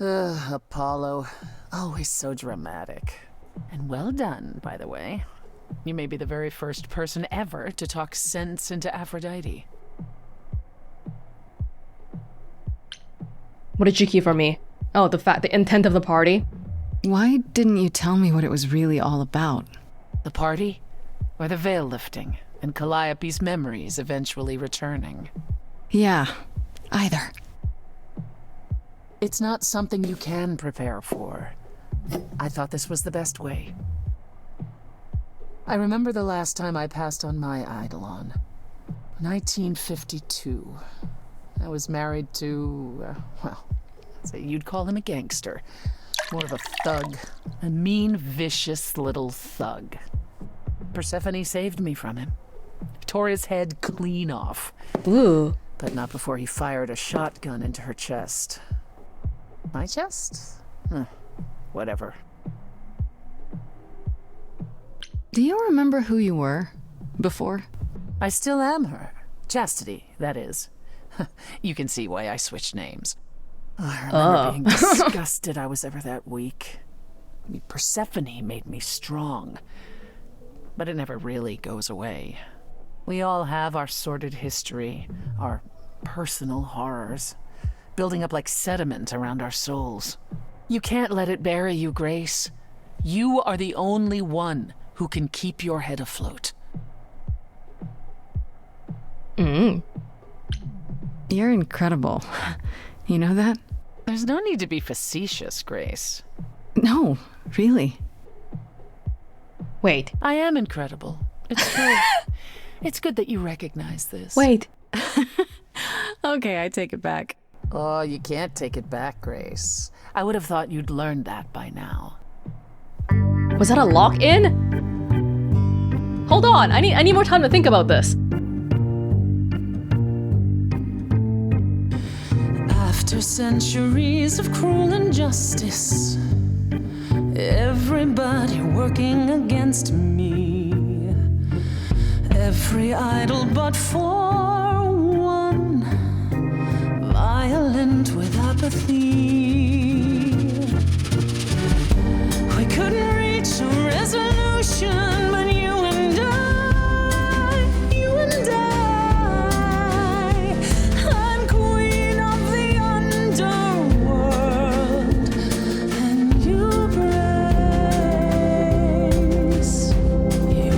Apollo. Always so dramatic. And well done, by the way. You may be the very first person ever to talk sense into Aphrodite. What did you keep from me? Oh, the intent of the party? Why didn't you tell me what it was really all about? The party? Or the veil lifting, and Calliope's memories eventually returning? Yeah, either. It's not something you can prepare for. I thought this was the best way. I remember the last time I passed on my eidolon. 1952. I was married to, well, say you'd call him a gangster. More of a thug. A mean, vicious little thug. Persephone saved me from him. Tore his head clean off. Ooh. But not before he fired a shotgun into her chest. My chest? Whatever. Do you remember who you were before? I still am her. Chastity, that is. You can see why I switched names. I remember being disgusted I was ever that weak. I mean, Persephone made me strong. But it never really goes away. We all have our sordid history, our personal horrors, building up like sediment around our souls. You can't let it bury you, Grace. You are the only one who can keep your head afloat. You're incredible. You know that? There's no need to be facetious, Grace. No, really. Wait. I am incredible. It's true. It's good that you recognize this. Wait. Okay, I take it back. Oh, you can't take it back, Grace. I would have thought you'd learned that by now. Was that a lock-in? Hold on, I need more time to think about this. After centuries of cruel injustice, everybody working against me, every idol but for one, violent with apathy. We couldn't reach a resolution, but you and I, I'm queen of the underworld, and you, Grace, you.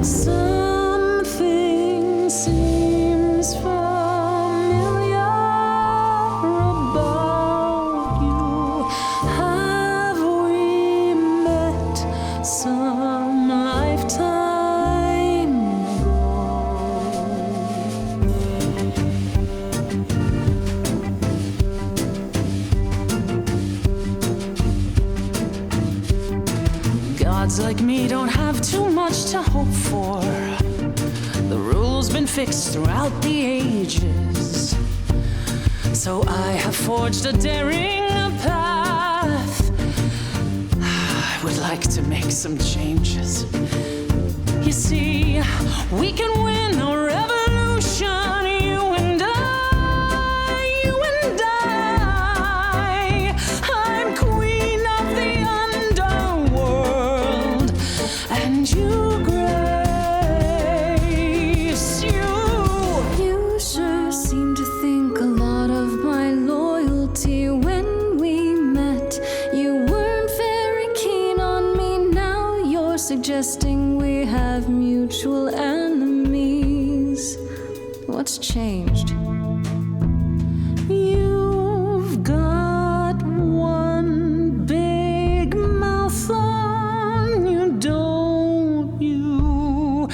Something seems familiar about you. Have we met some lifetime ago? Gods like me don't have too much to hope for. The rules been fixed throughout the ages. So I have forged a daring path. I would like to make some changes. You see, we can win a revolution, you and I, you and I. I'm queen of the underworld, and you, Grace, you sure seem to think a lot of my loyalty when we met. You weren't very keen on me, now you're suggesting we have mutual enemies. What's changed? You've got one big mouth on you, don't you?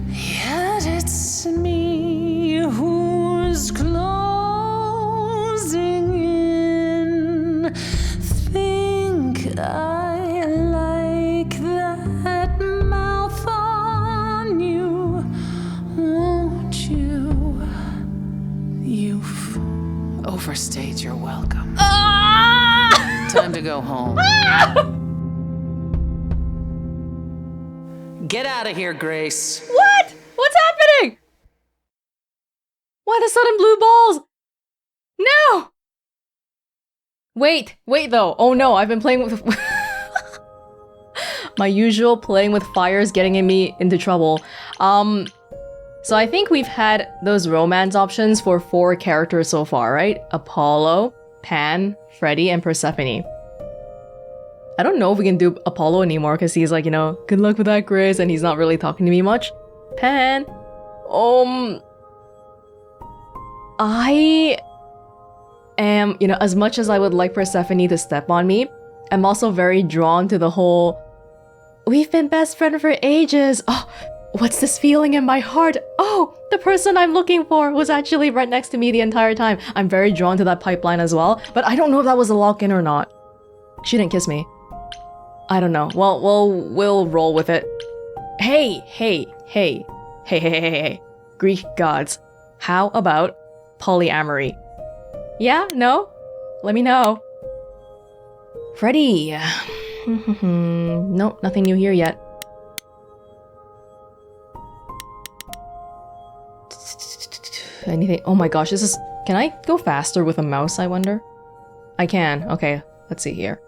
Yet it's me who's closing in. Think I like that mouth on you, won't you? You've overstayed your welcome. Time to go home. Get out of here, Grace. What? What's happening? Why the sudden blue balls? No! Wait though. Oh no, I've been playing with... My usual playing with fire is getting me into trouble. So I think we've had those romance options for 4 characters so far, right? Apollo, Pan, Freddy, and Persephone. I don't know if we can do Apollo anymore because he's like, you know, good luck with that, Grace, and he's not really talking to me much. Pan, I am, you know, as much as I would like Persephone to step on me, I'm also very drawn to the whole, we've been best friends for ages. Oh, what's this feeling in my heart? Oh, the person I'm looking for was actually right next to me the entire time. I'm very drawn to that pipeline as well, but I don't know if that was a lock-in or not. She didn't kiss me. I don't know. Well, we'll roll with it. Hey. Greek gods. How about polyamory? Yeah? No? Let me know. Freddy. Nope, nothing new here yet. Anything? Oh my gosh, this is... Can I go faster with a mouse, I wonder? I can. Okay, let's see here.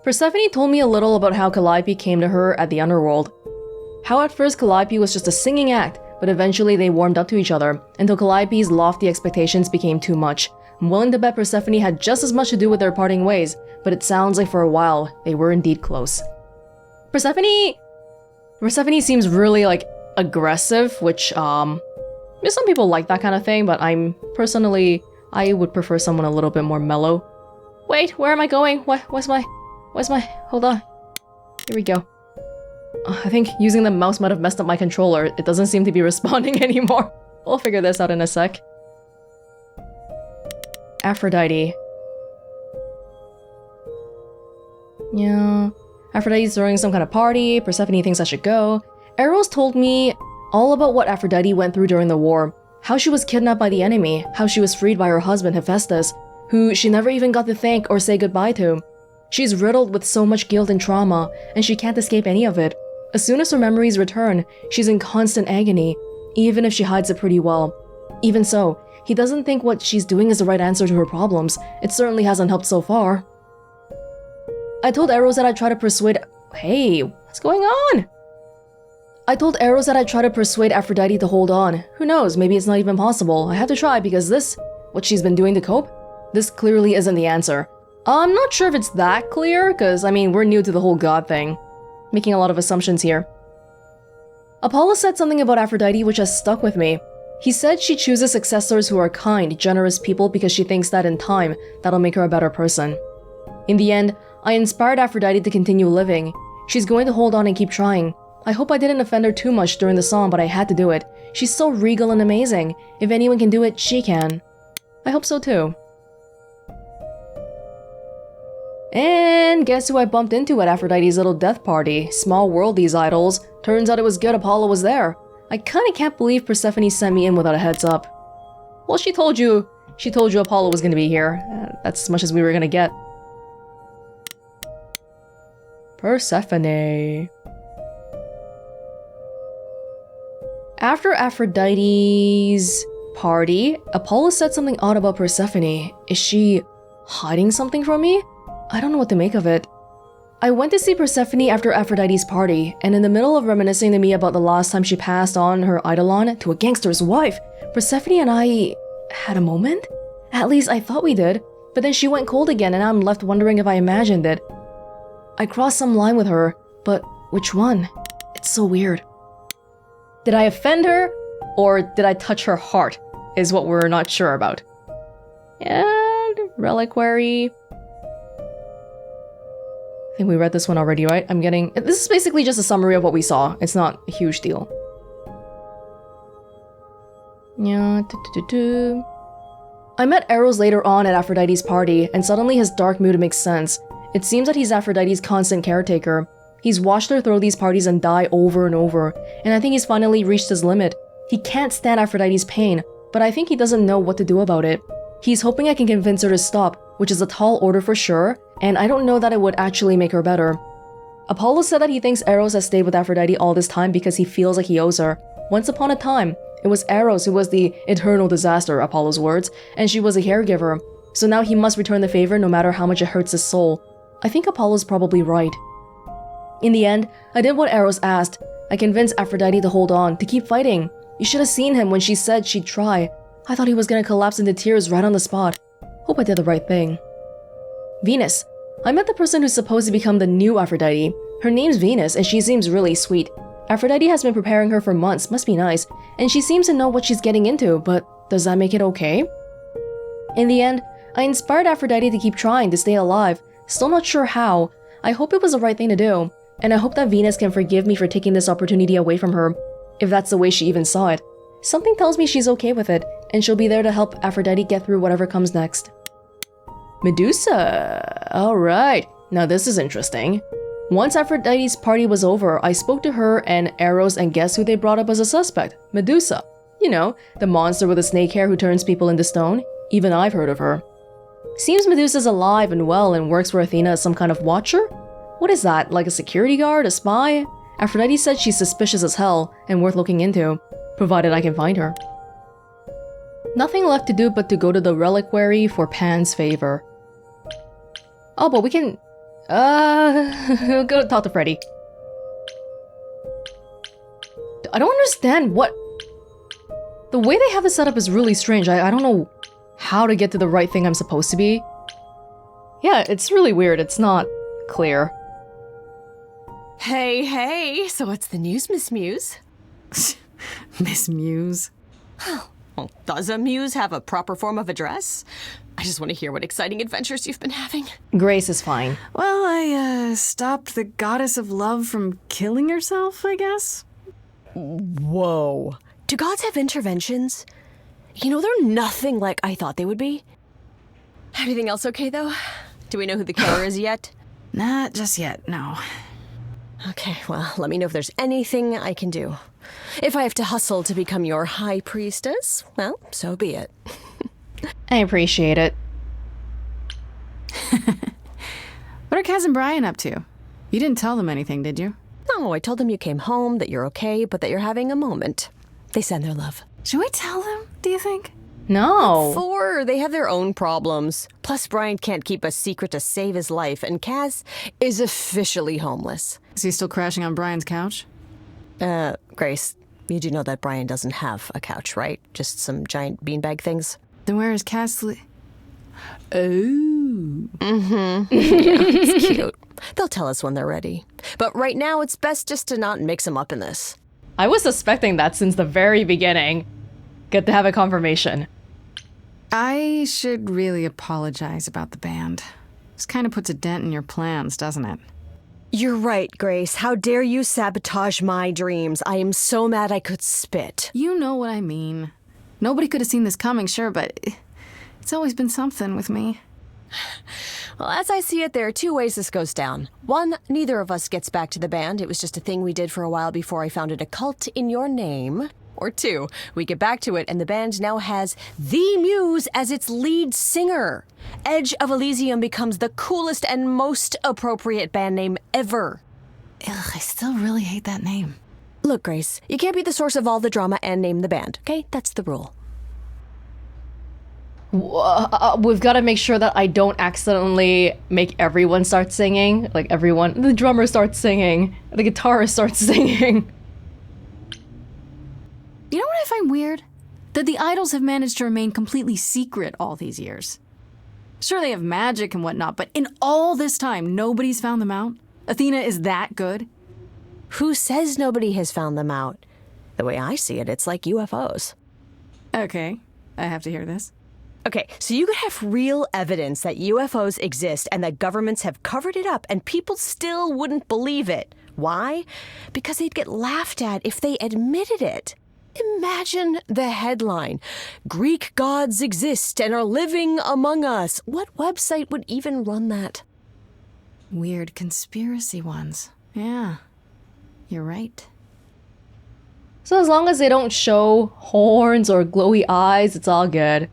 Persephone told me a little about how Calliope came to her at the underworld. How at first Calliope was just a singing act, but eventually they warmed up to each other, until Calliope's lofty expectations became too much. I'm willing to bet Persephone had just as much to do with their parting ways, but it sounds like for a while, they were indeed close. Persephone seems really, like, aggressive, which, some people like that kind of thing, but I would prefer someone a little bit more mellow. Wait, where am I going? Where's my... Hold on. Here we go. I think using the mouse might have messed up my controller. It doesn't seem to be responding anymore. We'll figure this out in a sec. Aphrodite. Yeah. Aphrodite's throwing some kind of party. Persephone thinks I should go. Eros told me all about what Aphrodite went through during the war. How she was kidnapped by the enemy. How she was freed by her husband Hephaestus, who she never even got to thank or say goodbye to. She's riddled with so much guilt and trauma, and she can't escape any of it. As soon as her memories return, she's in constant agony, even if she hides it pretty well. Even so, he doesn't think what she's doing is the right answer to her problems. It certainly hasn't helped so far. I told Eros that I'd try to persuade... Hey, what's going on? I told Eros that I'd try to persuade Aphrodite to hold on. Who knows, maybe it's not even possible. I have to try because this, what she's been doing to cope, this clearly isn't the answer. I'm not sure if it's that clear, because, I mean, we're new to the whole god thing. Making a lot of assumptions here. Apollo said something about Aphrodite which has stuck with me. He said she chooses successors who are kind, generous people because she thinks that in time, that'll make her a better person. In the end, I inspired Aphrodite to continue living. She's going to hold on and keep trying. I hope I didn't offend her too much during the song, but I had to do it. She's so regal and amazing. If anyone can do it, she can. I hope so too. And guess who I bumped into at Aphrodite's little death party? Small world, these idols. Turns out it was good Apollo was there. I kinda can't believe Persephone sent me in without a heads up. Well, she told you Apollo was gonna be here. That's as much as we were gonna get. Persephone. After Aphrodite's party, Apollo said something odd about Persephone. Is she hiding something from me? I don't know what to make of it. I went to see Persephone after Aphrodite's party, and in the middle of reminiscing to me about the last time she passed on her eidolon to a gangster's wife, Persephone and I had a moment? At least I thought we did, but then she went cold again and I'm left wondering if I imagined it. I crossed some line with her, but which one? It's so weird. Did I offend her, or did I touch her heart, is what we're not sure about. And Reliquary. I think we read this one already, right? This is basically just a summary of what we saw. It's not a huge deal. Yeah, I met Eros later on at Aphrodite's party, and suddenly his dark mood makes sense. It seems that he's Aphrodite's constant caretaker. He's watched her throw these parties and die over and over, and I think he's finally reached his limit. He can't stand Aphrodite's pain, but I think he doesn't know what to do about it. He's hoping I can convince her to stop, which is a tall order for sure, and I don't know that it would actually make her better. Apollo said that he thinks Eros has stayed with Aphrodite all this time because he feels like he owes her. Once upon a time, it was Eros who was the eternal disaster, Apollo's words, and she was a caregiver. so now he must return the favor no matter how much it hurts his soul. I think Apollo's probably right. In the end, I did what Eros asked. I convinced Aphrodite to hold on, to keep fighting. You should have seen him when she said she'd try. I thought he was gonna collapse into tears right on the spot. Hope I did the right thing. Venus. I met the person who's supposed to become the new Aphrodite. Her name's Venus, and she seems really sweet. Aphrodite has been preparing her for months, must be nice, and she seems to know what she's getting into, but does that make it okay? In the end, I inspired Aphrodite to keep trying to stay alive. Still not sure how. I hope it was the right thing to do, and I hope that Venus can forgive me for taking this opportunity away from her, if that's the way she even saw it. Something tells me she's okay with it, and she'll be there to help Aphrodite get through whatever comes next. Medusa. Alright, now this is interesting. Once Aphrodite's party was over, I spoke to her and Eros, and guess who they brought up as a suspect? Medusa. You know, the monster with the snake hair who turns people into stone. Even I've heard of her. Seems Medusa's alive and well and works for Athena as some kind of watcher? What is that, like a security guard, a spy? Aphrodite said she's suspicious as hell and worth looking into, provided I can find her. Nothing left to do but to go to the Reliquary for Pan's favor. Oh, but we can... go talk to Freddy. I don't understand what... The way they have this set up is really strange. I don't know how to get to the right thing I'm supposed to be. Yeah, it's really weird. It's not clear. Hey, so what's the news, Miss Muse? Miss Muse. Well, does a muse have a proper form of address? I just want to hear what exciting adventures you've been having. Grace is fine. Well, I stopped the goddess of love from killing herself, I guess. Whoa. Do gods have interventions? You know, they're nothing like I thought they would be. Everything else okay, though? Do we know who the killer is yet? Not just yet, no. Okay, well, let me know if there's anything I can do. If I have to hustle to become your high priestess, well, so be it. I appreciate it. What are Kaz and Brian up to? You didn't tell them anything, did you? No, I told them you came home, that you're okay, but that you're having a moment. They send their love. Should we tell them, do you think? No. For they have their own problems. Plus, Brian can't keep a secret to save his life, and Kaz is officially homeless. Is he still crashing on Brian's couch? Grace, you do know that Brian doesn't have a couch, right? Just some giant beanbag things? Then where is Kaz Oh. Yeah, it's cute. They'll tell us when they're ready. But right now, it's best just to not mix them up in this. I was suspecting that since the very beginning. Good to have a confirmation. I should really apologize about the band. This kind of puts a dent in your plans, doesn't it? You're right, Grace. How dare you sabotage my dreams? I am so mad I could spit. You know what I mean. Nobody could have seen this coming, sure, but it's always been something with me. Well, as I see it, there are two ways this goes down. One, neither of us gets back to the band. It was just a thing we did for a while before I founded a cult in your name. Or two, we get back to it and the band now has the Muse as its lead singer. Edge of Elysium becomes the coolest and most appropriate band name ever. Ugh, I still really hate that name. Look, Grace, you can't be the source of all the drama and name the band, okay? That's the rule. We've got to make sure that I don't accidentally make everyone start singing. Like everyone, the drummer starts singing, the guitarist starts singing. You know what I find weird? That the idols have managed to remain completely secret all these years. Sure, they have magic and whatnot, but in all this time, nobody's found them out? Athena is that good? Who says nobody has found them out? The way I see it, it's like UFOs. Okay, I have to hear this. Okay, so you could have real evidence that UFOs exist and that governments have covered it up and people still wouldn't believe it. Why? Because they'd get laughed at if they admitted it. Imagine the headline, Greek gods exist and are living among us. What website would even run that? Weird conspiracy ones. Yeah, you're right. So as long as they don't show horns or glowy eyes, it's all good.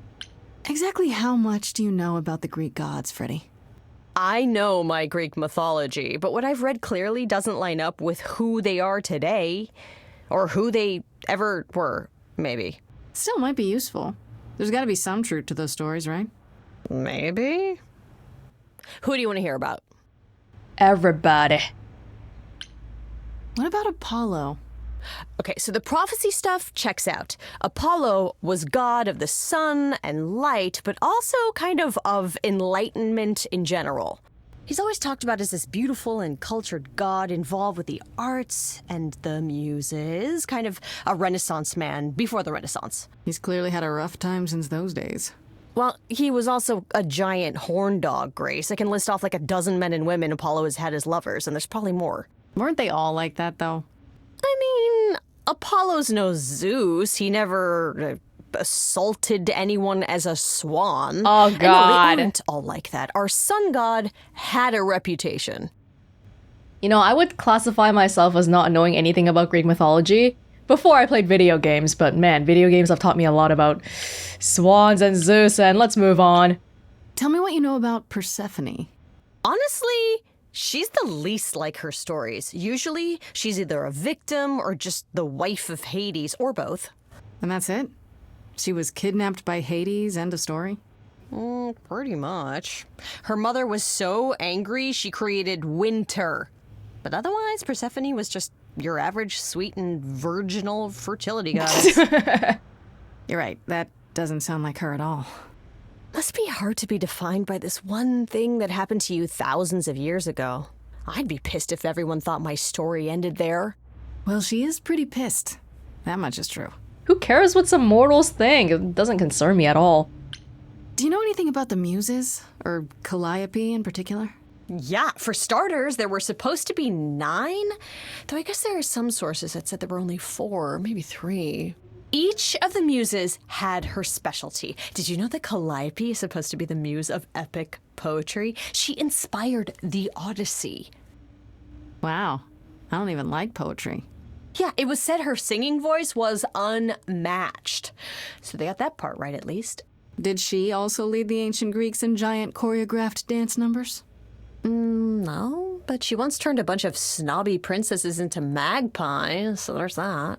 Exactly how much do you know about the Greek gods, Freddy? I know my Greek mythology, but what I've read clearly doesn't line up with who they are today. Or who they ever were, maybe. Still might be useful. There's gotta be some truth to those stories, right? Maybe. Who do you want to hear about? Everybody. What about Apollo? Okay, so the prophecy stuff checks out. Apollo was god of the sun and light, but also kind of enlightenment in general. He's always talked about as this beautiful and cultured god involved with the arts and the muses, kind of a Renaissance man before the Renaissance. He's clearly had a rough time since those days. Well, he was also a giant horn dog, Grace. I can list off like a dozen men and women Apollo has had as lovers, and there's probably more. Weren't they all like that, though? I mean, Apollo's no Zeus. He never assaulted anyone as a swan. Oh, And no, God. they aren't all like that. Our sun god had a reputation. You know, I would classify myself as not knowing anything about Greek mythology before I played video games, but man, video games have taught me a lot about swans and Zeus, and let's move on. Tell me what you know about Persephone. Honestly, she's the least like her stories. Usually, she's either a victim or just the wife of Hades, or both. And that's it? She was kidnapped by Hades, end of story? Pretty much. Her mother was so angry, she created winter. But otherwise, Persephone was just your average sweet and virginal fertility goddess. You're right, that doesn't sound like her at all. Must be hard to be defined by this one thing that happened to you thousands of years ago. I'd be pissed if everyone thought my story ended there. Well, she is pretty pissed. That much is true. Who cares what some mortals think? It doesn't concern me at all. Do you know anything about the Muses? Or Calliope in particular? Yeah, for starters, there were supposed to be 9, though I guess there are some sources that said there were only 4, maybe 3. Each of the muses had her specialty. Did you know that Calliope is supposed to be the muse of epic poetry? She inspired the Odyssey. Wow, I don't even like poetry. Yeah, it was said her singing voice was unmatched. So they got that part right, at least. Did she also lead the ancient Greeks in giant choreographed dance numbers? No, but she once turned a bunch of snobby princesses into magpies, so there's that.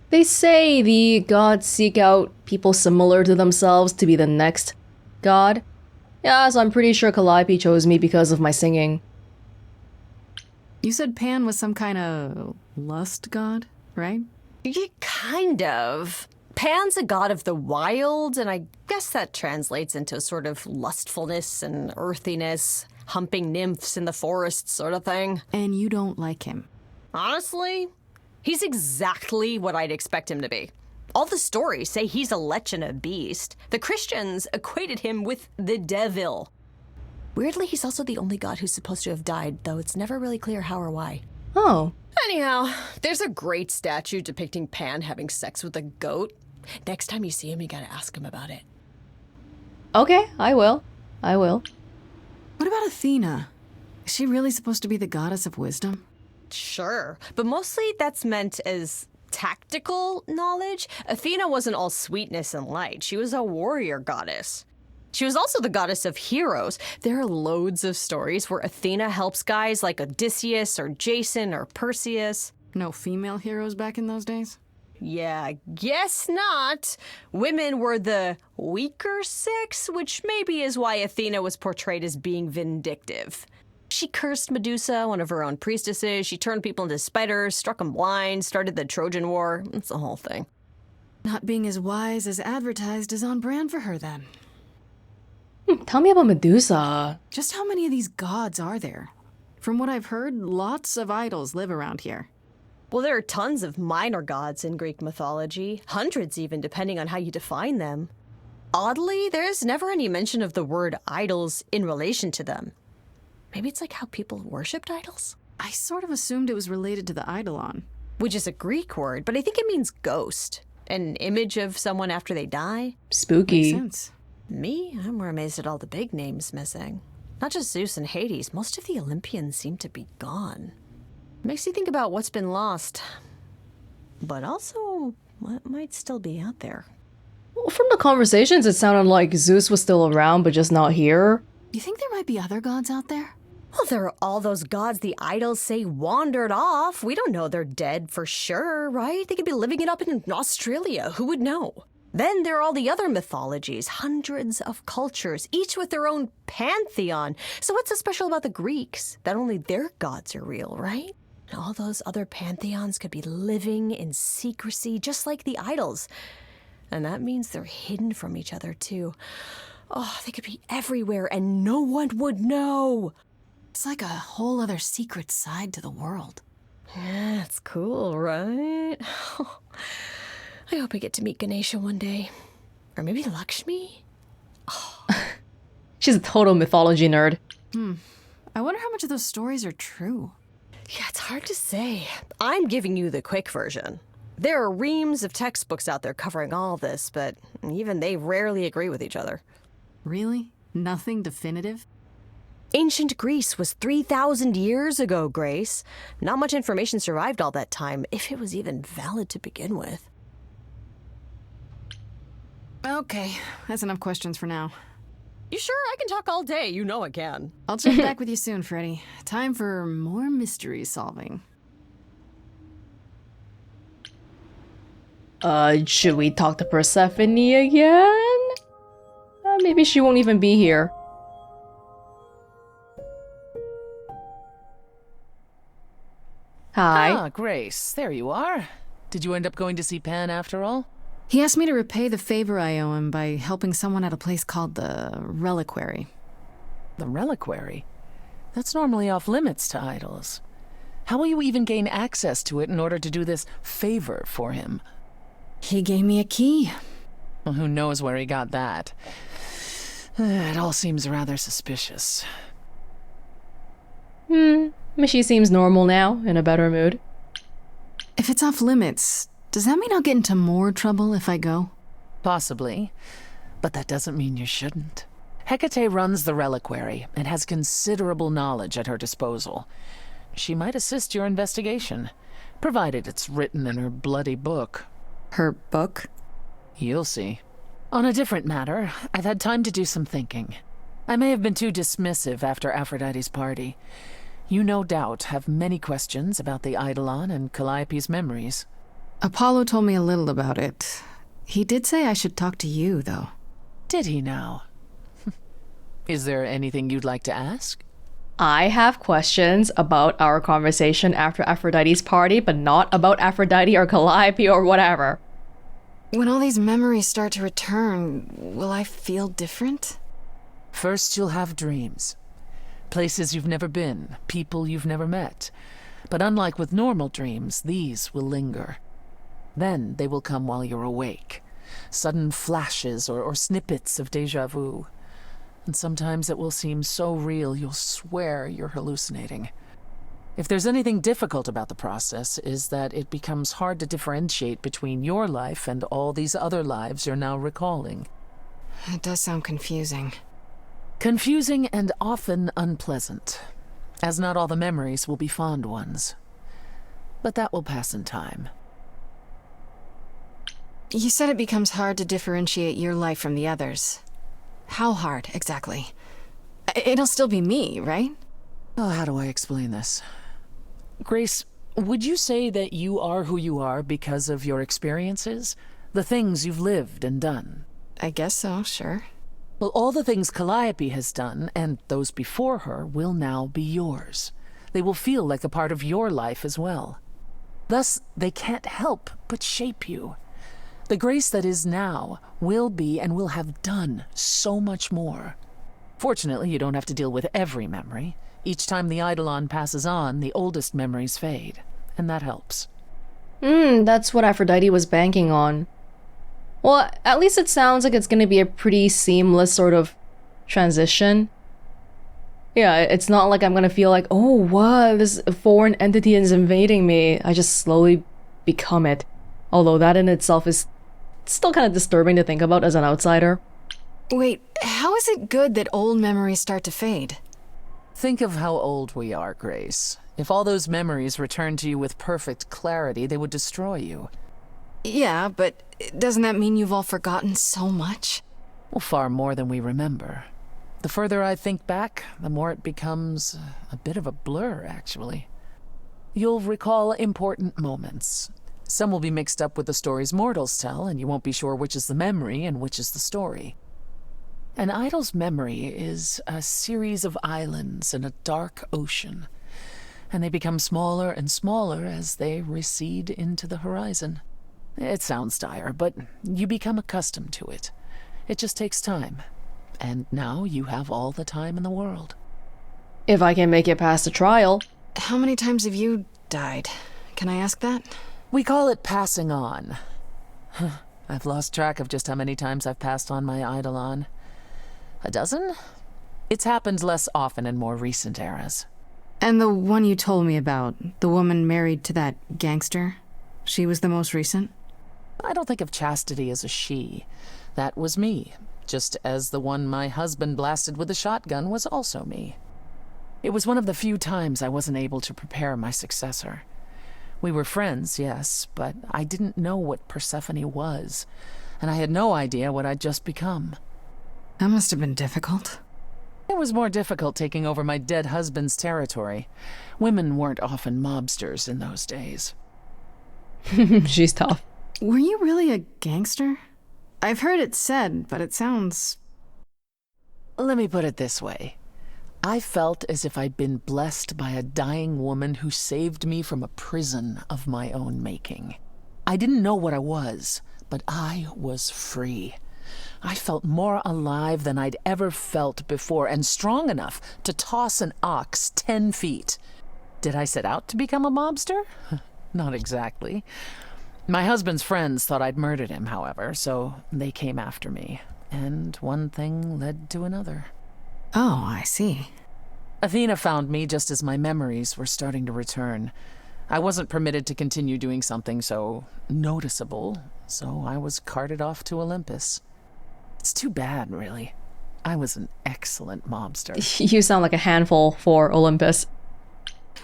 They say the gods seek out people similar to themselves to be the next god. Yeah, so I'm pretty sure Calliope chose me because of my singing. You said Pan was some kind of lust god, right? Yeah, kind of. Pan's a god of the wild, and I guess that translates into a sort of lustfulness and earthiness, humping nymphs in the forest sort of thing. And you don't like him. Honestly, he's exactly what I'd expect him to be. All the stories say he's a lech and a beast. The Christians equated him with the devil. Weirdly, he's also the only god who's supposed to have died, though it's never really clear how or why. Oh. Anyhow, there's a great statue depicting Pan having sex with a goat. Next time you see him, you gotta ask him about it. Okay, I will. I will. What about Athena? Is she really supposed to be the goddess of wisdom? Sure, but mostly that's meant as tactical knowledge. Athena wasn't all sweetness and light. She was a warrior goddess. She was also the goddess of heroes. There are loads of stories where Athena helps guys like Odysseus or Jason or Perseus. No female heroes back in those days? Yeah, guess not. Women were the weaker sex, which maybe is why Athena was portrayed as being vindictive. She cursed Medusa, one of her own priestesses. She turned people into spiders, struck them blind, started the Trojan War. It's the whole thing. Not being as wise as advertised is on brand for her then. Tell me about Medusa. Just how many of these gods are there? From what I've heard, lots of idols live around here. Well, there are tons of minor gods in Greek mythology, hundreds even, depending on how you define them. Oddly, there's never any mention of the word idols in relation to them. Maybe it's like how people worshipped idols? I sort of assumed it was related to the eidolon. Which is a Greek word, but I think it means ghost. An image of someone after they die. Spooky. Makes sense. Me? I'm more amazed at all the big names missing. Not just Zeus and Hades, most of the Olympians seem to be gone. Makes you think about what's been lost, but also what might still be out there. Well, from the conversations, it sounded like Zeus was still around, but just not here. You think there might be other gods out there? Well, there are all those gods the idols say wandered off. We don't know they're dead for sure, right? They could be living it up in Australia. Who would know? Then there are all the other mythologies, hundreds of cultures, each with their own pantheon. So what's so special about the Greeks? That only their gods are real, right? And all those other pantheons could be living in secrecy, just like the idols. And that means they're hidden from each other, too. Oh, they could be everywhere, and no one would know. It's like a whole other secret side to the world. Yeah, that's cool, right? I hope I get to meet Ganesha one day. Or maybe Lakshmi? She's a total mythology nerd. I wonder how much of those stories are true. Yeah, it's hard to say. I'm giving you the quick version. There are reams of textbooks out there covering all this, but even they rarely agree with each other. Really? Nothing definitive? Ancient Greece was 3,000 years ago, Grace. Not much information survived all that time, if it was even valid to begin with. Okay, that's enough questions for now. You sure? I can talk all day. You know I can. I'll check back with you soon, Freddy. Time for more mystery solving. Should we talk to Persephone again? Maybe she won't even be here. Hi. Ah, Grace, there you are. Did you end up going to see Pan after all? He asked me to repay the favor I owe him by helping someone at a place called the Reliquary. The Reliquary? That's normally off limits to idols. How will you even gain access to it in order to do this favor for him? He gave me a key. Well, who knows where he got that? It all seems rather suspicious. She seems normal now, in a better mood. If it's off limits, does that mean I'll get into more trouble if I go? Possibly, but that doesn't mean you shouldn't. Hecate runs the Reliquary and has considerable knowledge at her disposal. She might assist your investigation, provided it's written in her bloody book. Her book? You'll see. On a different matter, I've had time to do some thinking. I may have been too dismissive after Aphrodite's party. You no doubt have many questions about the eidolon and Calliope's memories. Apollo told me a little about it. He did say I should talk to you, though. Did he now? Is there anything you'd like to ask? I have questions about our conversation after Aphrodite's party, but not about Aphrodite or Calliope or whatever. When all these memories start to return, will I feel different? First, you'll have dreams. Places you've never been, people you've never met. But unlike with normal dreams, these will linger. Then they will come while you're awake. Sudden flashes or snippets of déjà vu. And sometimes it will seem so real you'll swear you're hallucinating. If there's anything difficult about the process, is that it becomes hard to differentiate between your life and all these other lives you're now recalling. It does sound confusing. Confusing and often unpleasant, as not all the memories will be fond ones. But that will pass in time. You said it becomes hard to differentiate your life from the others. How hard, exactly? It'll still be me, right? Oh, how do I explain this? Grace, would you say that you are who you are because of your experiences? The things you've lived and done? I guess so, sure. Well, all the things Calliope has done, and those before her, will now be yours. They will feel like a part of your life as well. Thus, they can't help but shape you. The Grace that is now will be and will have done so much more. Fortunately, you don't have to deal with every memory. Each time the eidolon passes on, the oldest memories fade, and that helps. That's what Aphrodite was banking on. Well, at least it sounds like it's gonna be a pretty seamless sort of transition. Yeah, it's not like I'm gonna feel like, oh, what, this foreign entity is invading me. I just slowly become it. Although that in itself is still kind of disturbing to think about as an outsider. Wait, how is it good that old memories start to fade? Think of how old we are, Grace. If all those memories returned to you with perfect clarity, they would destroy you. Yeah, but doesn't that mean you've all forgotten so much? Well, far more than we remember. The further I think back, the more it becomes a bit of a blur, actually. You'll recall important moments. Some will be mixed up with the stories mortals tell, and you won't be sure which is the memory and which is the story. An idol's memory is a series of islands in a dark ocean, and they become smaller and smaller as they recede into the horizon. It sounds dire, but you become accustomed to it. It just takes time, and now you have all the time in the world. If I can make it past the trial. How many times have you died? Can I ask that? We call it passing on. I've lost track of just how many times I've passed on my eidolon. A dozen? It's happened less often in more recent eras. And the one you told me about, the woman married to that gangster, she was the most recent? I don't think of chastity as a she. That was me, just as the one my husband blasted with a shotgun was also me. It was one of the few times I wasn't able to prepare my successor. We were friends, yes, but I didn't know what Persephone was, and I had no idea what I'd just become. That must have been difficult. It was more difficult taking over my dead husband's territory. Women weren't often mobsters in those days. She's tough. Were you really a gangster? I've heard it said, but it sounds... Let me put it this way. I felt as if I'd been blessed by a dying woman who saved me from a prison of my own making. I didn't know what I was, but I was free. I felt more alive than I'd ever felt before, and strong enough to toss an ox 10 feet. Did I set out to become a mobster? Not exactly. My husband's friends thought I'd murdered him, however, so they came after me, and one thing led to another. Oh, I see. Athena found me just as my memories were starting to return. I wasn't permitted to continue doing something so noticeable, so I was carted off to Olympus. It's too bad, really. I was an excellent mobster. You sound like a handful for Olympus.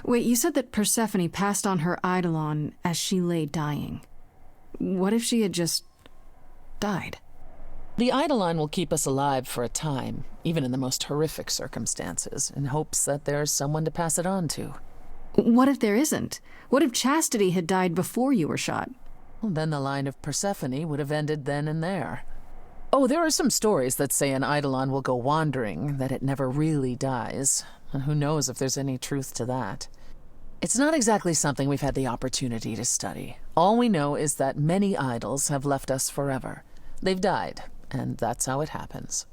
Wait, you said that Persephone passed on her eidolon as she lay dying. What if she had just died? The eidolon will keep us alive for a time, even in the most horrific circumstances, in hopes that there's someone to pass it on to. What if there isn't? What if Chastity had died before you were shot? Well, then the line of Persephone would have ended then and there. Oh, there are some stories that say an eidolon will go wandering, that it never really dies. And who knows if there's any truth to that. It's not exactly something we've had the opportunity to study. All we know is that many idols have left us forever. They've died, and that's how it happens.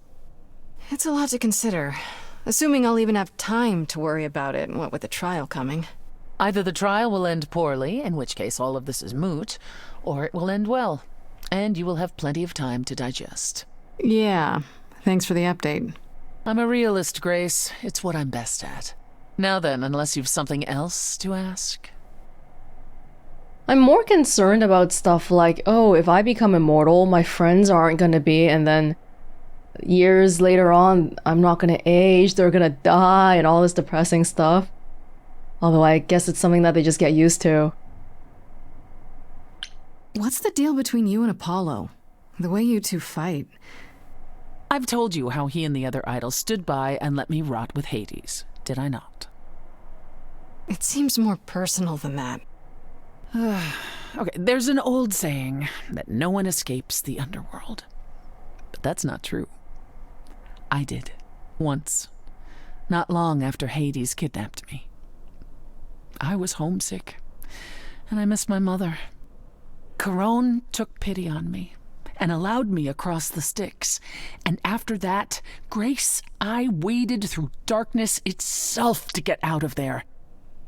It's a lot to consider. Assuming I'll even have time to worry about it, what with the trial coming. Either the trial will end poorly, in which case all of this is moot, or it will end well, and you will have plenty of time to digest. Yeah, thanks for the update. I'm a realist, Grace. It's what I'm best at. Now then, unless you've something else to ask. I'm more concerned about stuff like, oh, if I become immortal, my friends aren't gonna be, and then years later on, I'm not gonna age, they're gonna die, and all this depressing stuff. Although I guess it's something that they just get used to. What's the deal between you and Apollo? The way you two fight. I've told you how he and the other idols stood by and let me rot with Hades, did I not? It seems more personal than that. Okay, there's an old saying that no one escapes the underworld. But that's not true. I did. Once. Not long after Hades kidnapped me. I was homesick, and I missed my mother. Charon took pity on me and allowed me across the Styx. And after that, Grace, I waded through darkness itself to get out of there.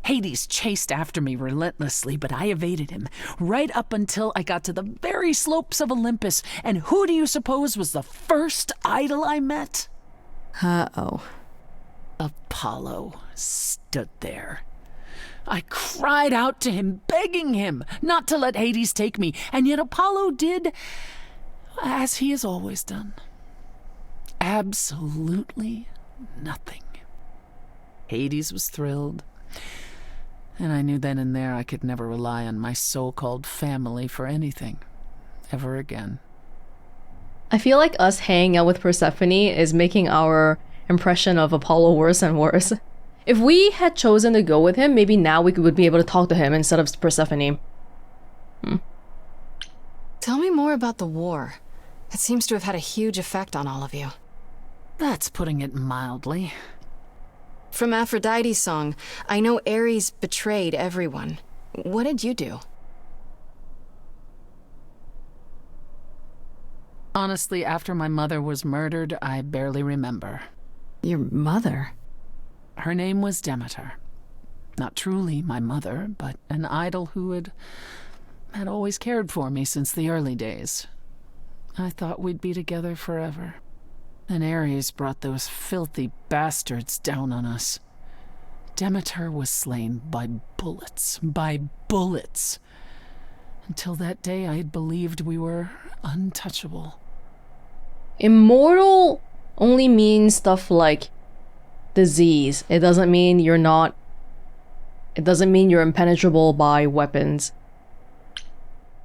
Hades chased after me relentlessly, but I evaded him, right up until I got to the very slopes of Olympus. And who do you suppose was the first idol I met? Uh-oh. Apollo stood there. I cried out to him, begging him not to let Hades take me, and yet Apollo did as he has always done. Absolutely nothing. Hades was thrilled, and I knew then and there I could never rely on my so-called family for anything, ever again. I feel like us hanging out with Persephone is making our impression of Apollo worse and worse. If we had chosen to go with him, maybe now we would be able to talk to him instead of Persephone. Tell me more about the war. It seems to have had a huge effect on all of you. That's putting it mildly. From Aphrodite's song, I know Ares betrayed everyone. What did you do? Honestly, after my mother was murdered, I barely remember. Your mother? Her name was Demeter. Not truly my mother, but an idol who had always cared for me since the early days. I thought we'd be together forever. And Ares brought those filthy bastards down on us. Demeter was slain by bullets. Until that day, I had believed we were untouchable. Immortal only means stuff like disease. It doesn't mean you're impenetrable by weapons.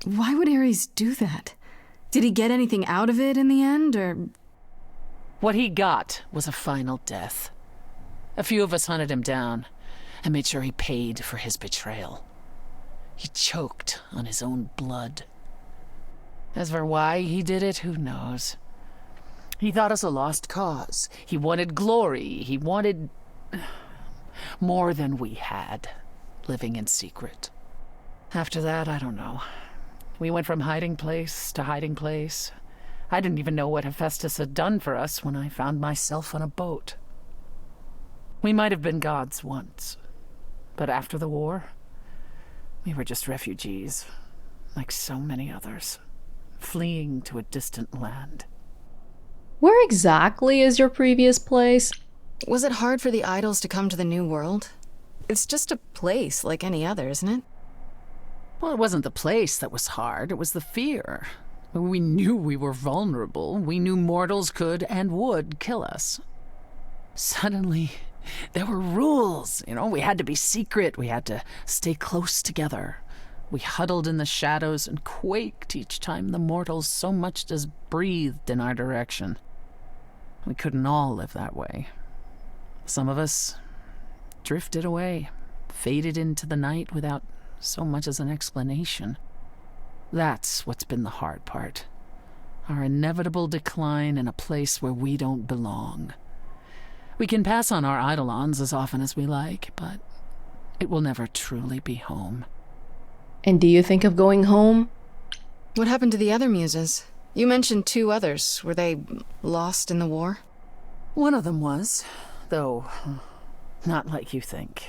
Why would Ares do that? Did he get anything out of it in the end, or...? What he got was a final death. A few of us hunted him down and made sure he paid for his betrayal. He choked on his own blood. As for why he did it, who knows? He thought us a lost cause. He wanted glory. He wanted more than we had, living in secret. After that, I don't know. We went from hiding place to hiding place. I didn't even know what Hephaestus had done for us when I found myself on a boat. We might have been gods once, but after the war, we were just refugees, like so many others, fleeing to a distant land. Where exactly is your previous place? Was it hard for the idols to come to the New World? It's just a place like any other, isn't it? Well, it wasn't the place that was hard, it was the fear. We knew we were vulnerable. We knew mortals could and would kill us. Suddenly, there were rules. We had to be secret. We had to stay close together. We huddled in the shadows and quaked each time the mortals so much as breathed in our direction. We couldn't all live that way. Some of us drifted away, faded into the night without so much as an explanation. That's what's been the hard part. Our inevitable decline in a place where we don't belong. We can pass on our eidolons as often as we like, but it will never truly be home. And do you think of going home? What happened to the other muses? You mentioned 2 others. Were they lost in the war? One of them was, though not like you think.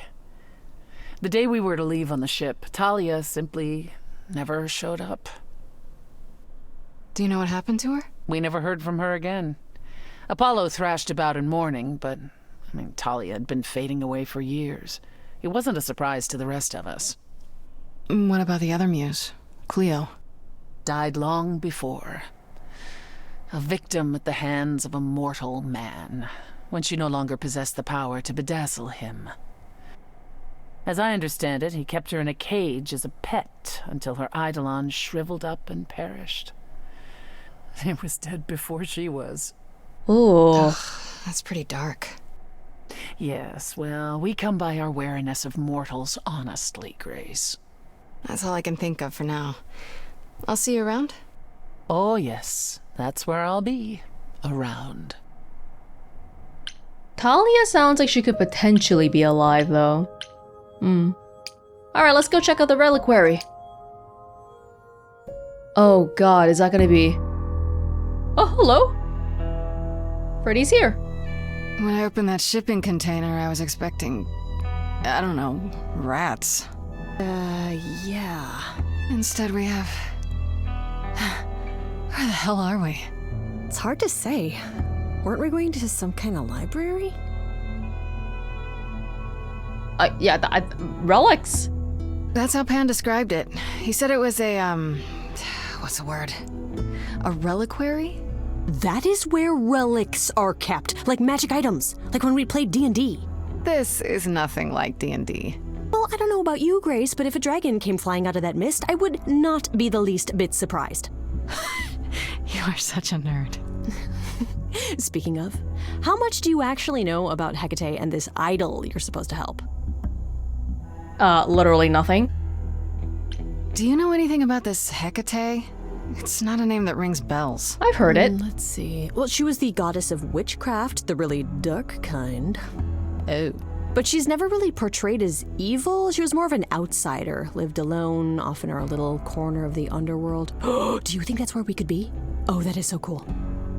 The day we were to leave on the ship, Talia simply never showed up. Do you know what happened to her? We never heard from her again. Apollo thrashed about in mourning, but, Talia had been fading away for years. It wasn't a surprise to the rest of us. What about the other muse, Cleo? Died long before. A victim at the hands of a mortal man, when she no longer possessed the power to bedazzle him. As I understand it, he kept her in a cage as a pet until her eidolon shriveled up and perished. It was dead before she was. Oh, That's pretty dark. Yes, well, we come by our wariness of mortals honestly, Grace. That's all I can think of for now. I'll see you around. Oh, yes, that's where I'll be. Around. Talia sounds like she could potentially be alive, though. Alright, let's go check out the Reliquary. Oh god, is that gonna be... Oh, hello! Freddy's here. When I opened that shipping container, I was expecting... I don't know, rats. Yeah. Instead we have... Where the hell are we? It's hard to say. Weren't we going to some kind of library? Relics. That's how Pan described it. He said it was a, what's the word? A reliquary? That is where relics are kept, like magic items, like when we played D&D. This is nothing like D&D. Well, I don't know about you, Grace, but if a dragon came flying out of that mist, I would not be the least bit surprised. You are such a nerd. Speaking of, how much do you actually know about Hecate and this idol you're supposed to help? Literally nothing. Do you know anything about this Hecate? It's not a name that rings bells. I've heard it. Let's see. Well, she was the goddess of witchcraft, the really dark kind. Oh. But she's never really portrayed as evil. She was more of an outsider, lived alone, off in her little corner of the underworld. Do you think that's where we could be? Oh, that is so cool.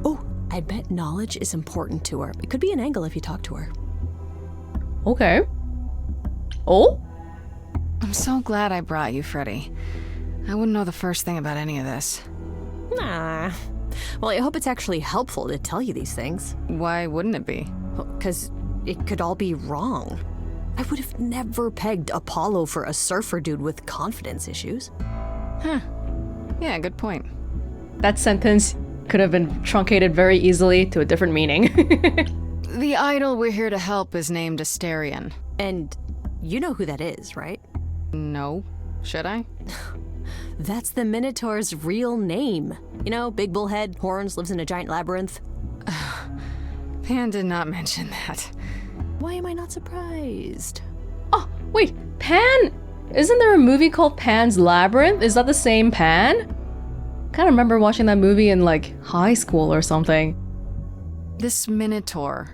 Oh, I bet knowledge is important to her. It could be an angle if you talk to her. Okay. Oh? I'm so glad I brought you, Freddie. I wouldn't know the first thing about any of this. Nah. Well, I hope it's actually helpful to tell you these things. Why wouldn't it be? Because it could all be wrong. I would have never pegged Apollo for a surfer dude with confidence issues. Huh. Yeah, good point. That sentence could have been truncated very easily to a different meaning. The idol we're here to help is named Asterion. And you know who that is, right? No. Should I? That's the Minotaur's real name. You know, big bullhead, horns, lives in a giant labyrinth. Pan did not mention that. Why am I not surprised? Oh, wait, Pan? Isn't there a movie called Pan's Labyrinth? Is that the same Pan? I kind of remember watching that movie in like high school or something. This Minotaur.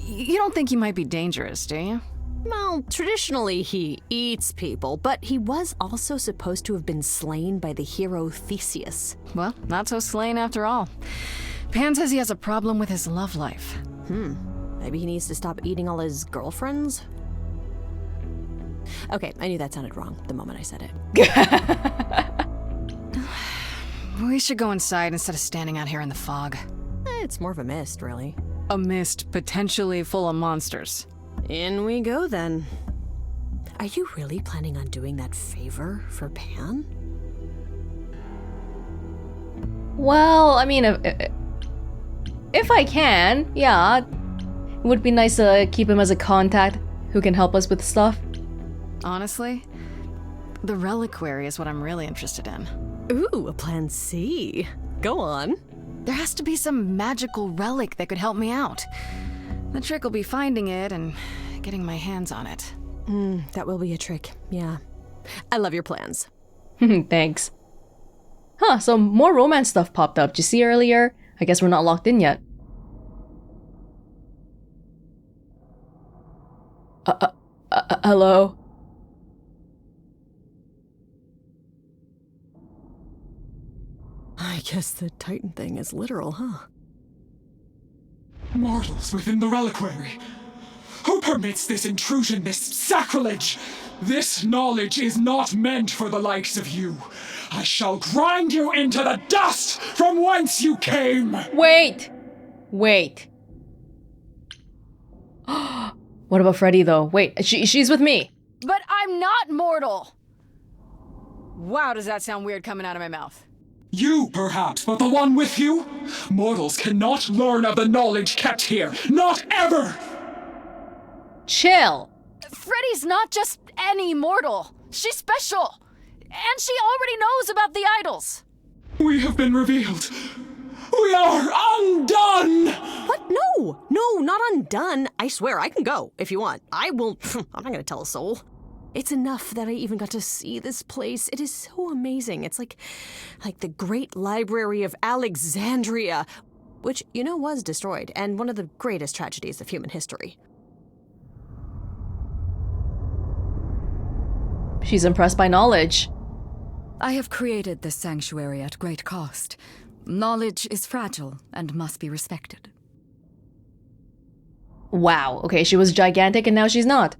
You don't think he might be dangerous, do you? Well, traditionally he eats people, but he was also supposed to have been slain by the hero Theseus. Well, not so slain after all. Pan says he has a problem with his love life. Maybe he needs to stop eating all his girlfriends? Okay, I knew that sounded wrong the moment I said it. We should go inside instead of standing out here in the fog. It's more of a mist, really. A mist potentially full of monsters. In we go, then. Are you really planning on doing that favor for Pan? Well, I mean, if I can, yeah. It would be nice to keep him as a contact who can help us with stuff. Honestly, the Reliquary is what I'm really interested in. Ooh, a plan C. Go on. There has to be some magical relic that could help me out. The trick will be finding it and getting my hands on it. That will be a trick, yeah. I love your plans. Thanks. Huh, so more romance stuff popped up. Did you see earlier? I guess we're not locked in yet. Hello? I guess the Titan thing is literal, huh? Mortals within the Reliquary. Who permits this intrusion, this sacrilege? This knowledge is not meant for the likes of you. I shall grind you into the dust from whence you came! Wait! Wait. What about Freddy, though? Wait, she's with me. But I'm not mortal! Wow, does that sound weird coming out of my mouth? You, perhaps, but the one with you? Mortals cannot learn of the knowledge kept here. Not ever! Chill. Freddy's not just any mortal. She's special. And she already knows about the idols. We have been revealed. We are undone! What? No, not undone. I swear, I can go if you want. I will. I'm not gonna tell a soul. It's enough that I even got to see this place. It is so amazing. It's like the Great Library of Alexandria, which, you know, was destroyed, and one of the greatest tragedies of human history. She's impressed by knowledge. I have created this sanctuary at great cost. Knowledge is fragile and must be respected. Wow, okay, she was gigantic and now she's not.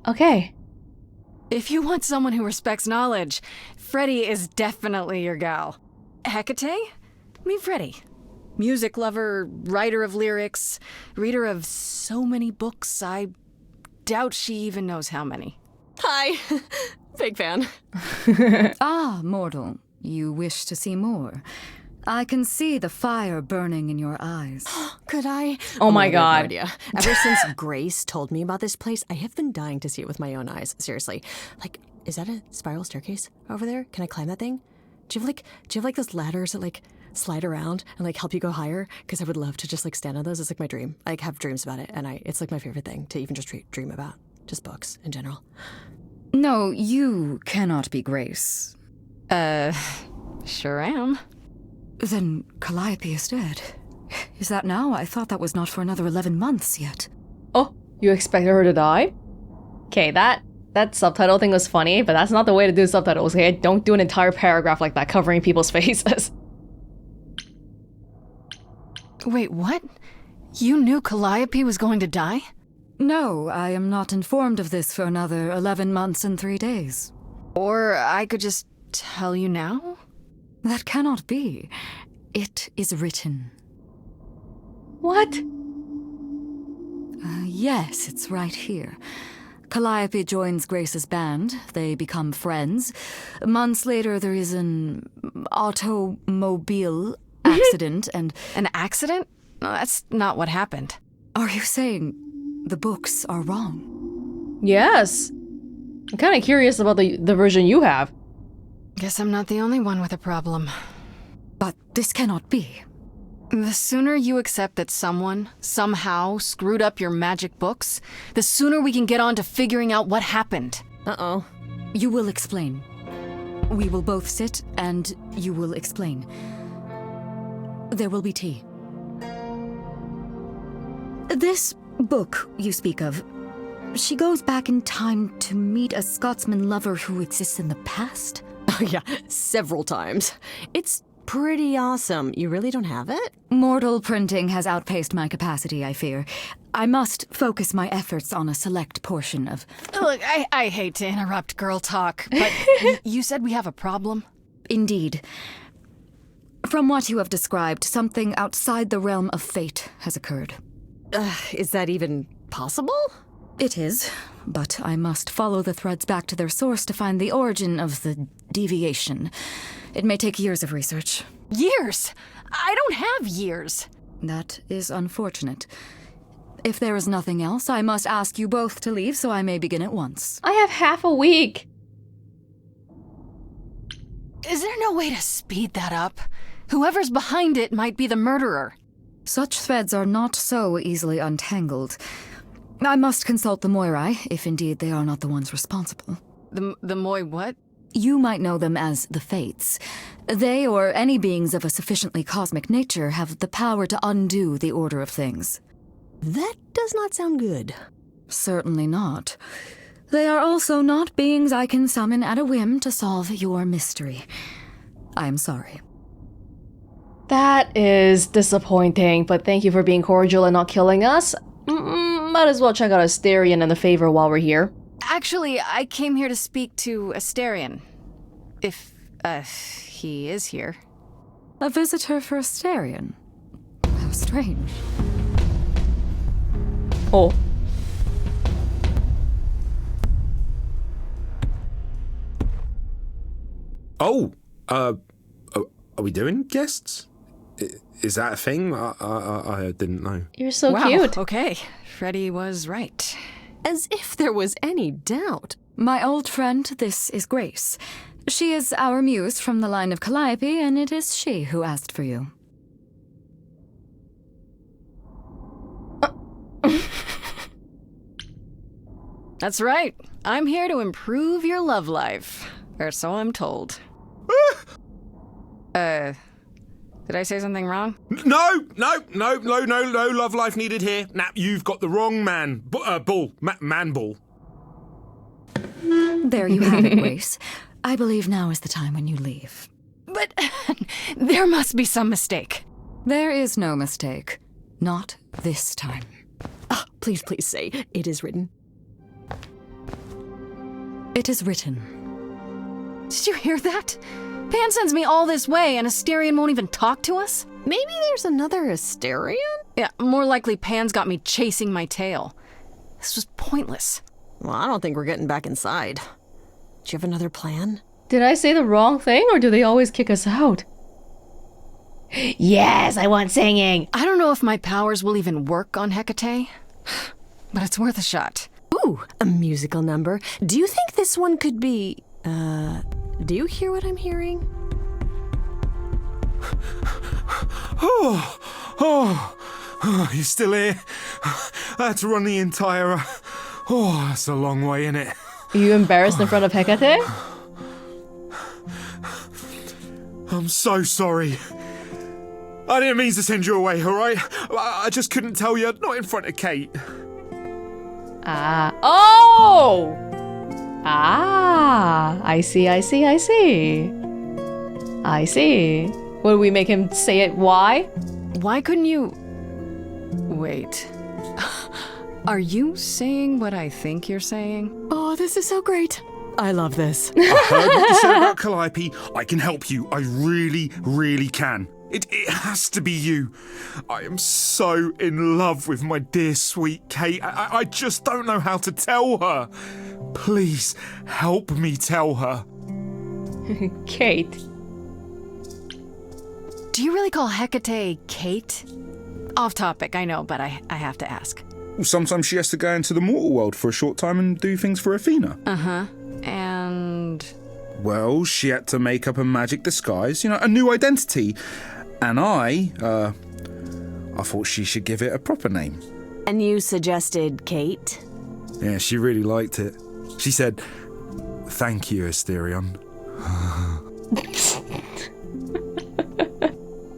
Okay. If you want someone who respects knowledge, Freddy is definitely your gal. Hecate? Meet Freddy. Music lover, writer of lyrics, reader of so many books, I doubt she even knows how many. Hi. Big fan. Ah, mortal, you wish to see more. I can see the fire burning in your eyes. Could I? Oh my I have God. no idea. Ever since Grace told me about this place, I have been dying to see it with my own eyes. Seriously. Like, is that a spiral staircase over there? Can I climb that thing? Do you have like those ladders that like slide around and like help you go higher? Because I would love to just like stand on those. It's like my dream. I like, have dreams about it, and it's like my favorite thing to even just dream about. Just books in general. No, you cannot be Grace. Sure am. Then Calliope is dead. Is that now? I thought that was not for another 11 months yet. Oh, you expected her to die? Okay, that subtitle thing was funny, but that's not the way to do subtitles, okay? Don't do an entire paragraph like that covering people's faces. Wait, what? You knew Calliope was going to die? No, I am not informed of this for another 11 months and 3 days. Or I could just tell you now? That cannot be. It is written. What? Yes, it's right here. Calliope joins Grace's band. They become friends. Months later, there is an automobile accident and... An accident? No, that's not what happened. Are you saying the books are wrong? Yes. I'm kind of curious about the version you have. Guess I'm not the only one with a problem. But this cannot be. The sooner you accept that someone, somehow, screwed up your magic books, the sooner we can get on to figuring out what happened. Uh-oh. You will explain. We will both sit, and you will explain. There will be tea. This book you speak of, she goes back in time to meet a Scotsman lover who exists in the past? Oh, yeah, several times. It's pretty awesome. You really don't have it? Mortal printing has outpaced my capacity, I fear. I must focus my efforts on a select portion of... Look, I hate to interrupt girl talk, but you said we have a problem? Indeed. From what you have described, something outside the realm of fate has occurred. Is that even possible? It is, but I must follow the threads back to their source to find the origin of the deviation. It may take years of research. Years? I don't have years. That is unfortunate. If there is nothing else, I must ask you both to leave so I may begin at once. I have half a week. Is there no way to speed that up? Whoever's behind it might be the murderer. Such threads are not so easily untangled. I must consult the Moirai, if indeed they are not the ones responsible. The Moi what? You might know them as the Fates. They, or any beings of a sufficiently cosmic nature, have the power to undo the order of things. That does not sound good. Certainly not. They are also not beings I can summon at a whim to solve your mystery. I am sorry. That is disappointing, but thank you for being cordial and not killing us. Might as well check out Asterion and the favor while we're here. Actually, I came here to speak to Asterion. If, he is here. A visitor for Asterion? How strange. Oh. Oh, are we doing guests? Is that a thing? I didn't know. You're so Wow, cute. Okay, Freddy was right. As if there was any doubt. My old friend, this is Grace. She is our muse from the line of Calliope, and it is she who asked for you. That's right. I'm here to improve your love life. Or so I'm told. Did I say something wrong? No love life needed here. Nah, you've got the wrong man. Man ball. There you have it, Grace. I believe now is the time when you leave. But there must be some mistake. There is no mistake. Not this time. Please say it is written. It is written. Did you hear that? Pan sends me all this way and Asterion won't even talk to us? Maybe there's another Asterion? Yeah, more likely Pan's got me chasing my tail. This was pointless. Well, I don't think we're getting back inside. Do you have another plan? Did I say the wrong thing, or do they always kick us out? Yes, I want singing. I don't know if my powers will even work on Hecate, but it's worth a shot. Ooh, a musical number. Do you think this one could be... do you hear what I'm hearing? Oh, you still here? I had to run the entire... that's a long way, innit? Are you embarrassed in front of Hecate? I'm so sorry. I didn't mean to send you away, alright? I just couldn't tell you, not in front of Kate. Oh! I see. I see. Would we make him say it? Why? Why couldn't you... Wait. Are you saying what I think you're saying? Oh, this is so great. I love this. I heard what you said about Calliope. I can help you. I really, really can. It has to be you. I am so in love with my dear sweet Kate. I just don't know how to tell her. Please help me tell her. Kate. Do you really call Hecate Kate? Off topic, I know, but I have to ask. Well, sometimes she has to go into the mortal world for a short time and do things for Athena. Uh-huh. And... Well, she had to make up a magic disguise, a new identity. And I thought she should give it a proper name. And you suggested Kate? Yeah, she really liked it. She said, "Thank you, Asterion."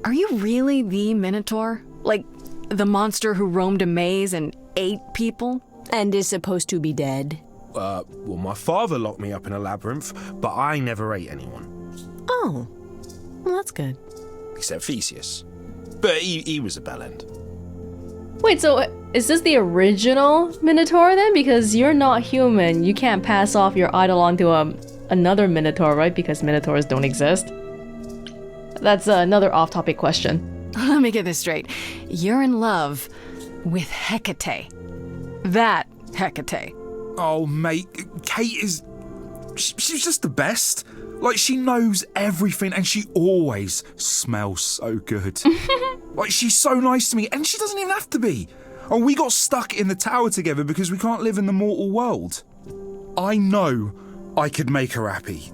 Are you really the Minotaur? Like, the monster who roamed a maze and ate people? And is supposed to be dead? Well, my father locked me up in a labyrinth, but I never ate anyone. Oh, well, that's good. Except Theseus. But he was a bellend. Wait, so is this the original Minotaur then? Because you're not human. You can't pass off your eidolon to another Minotaur, right? Because Minotaurs don't exist. That's another off-topic question. Let me get this straight. You're in love with Hecate. That Hecate. Oh, mate, Kate is... She's just the best. Like, she knows everything and she always smells so good. Like, she's so nice to me and she doesn't even have to be. Oh, we got stuck in the tower together because we can't live in the mortal world. I know I could make her happy.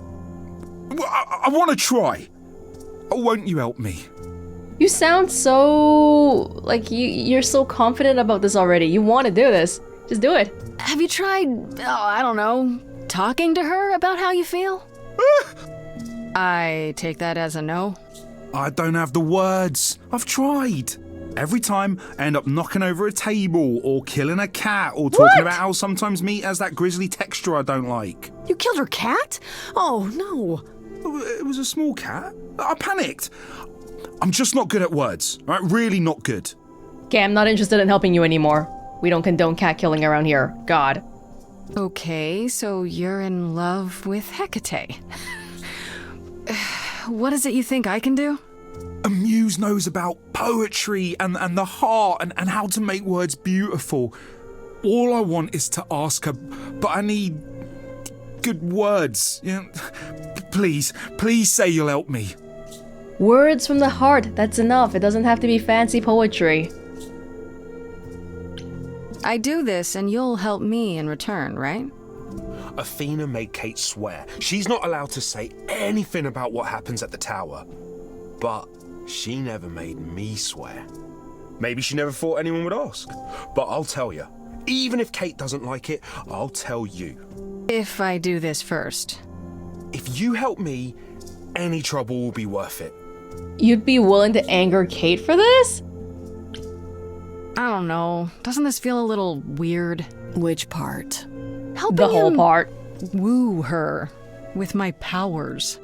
I want to try. Oh, won't you help me? You sound so... like you're so confident about this already. You want to do this. Just do it. Have you tried, I don't know, talking to her about how you feel? I take that as a no. I don't have the words. I've tried. Every time I end up knocking over a table or killing a cat or talking about how sometimes meat has that grisly texture I don't like. You killed her cat? Oh, no. It was a small cat. I panicked. I'm just not good at words, right? Really not good. Okay, I'm not interested in helping you anymore. We don't condone cat killing around here. God. Okay, so you're in love with Hecate. What is it you think I can do? A muse knows about poetry and the heart and how to make words beautiful. All I want is to ask her, but I need good words. Please say you'll help me. Words from the heart, that's enough. It doesn't have to be fancy poetry. I do this and you'll help me in return, right? Athena made Kate swear she's not allowed to say anything about what happens at the tower. But she never made me swear. Maybe she never thought anyone would ask. But I'll tell you, even if Kate doesn't like it, I'll tell you. If I do this first. If you help me, any trouble will be worth it. You'd be willing to anger Kate for this? I don't know. Doesn't this feel a little weird? Which part? Helping The whole him part. woo her with my powers.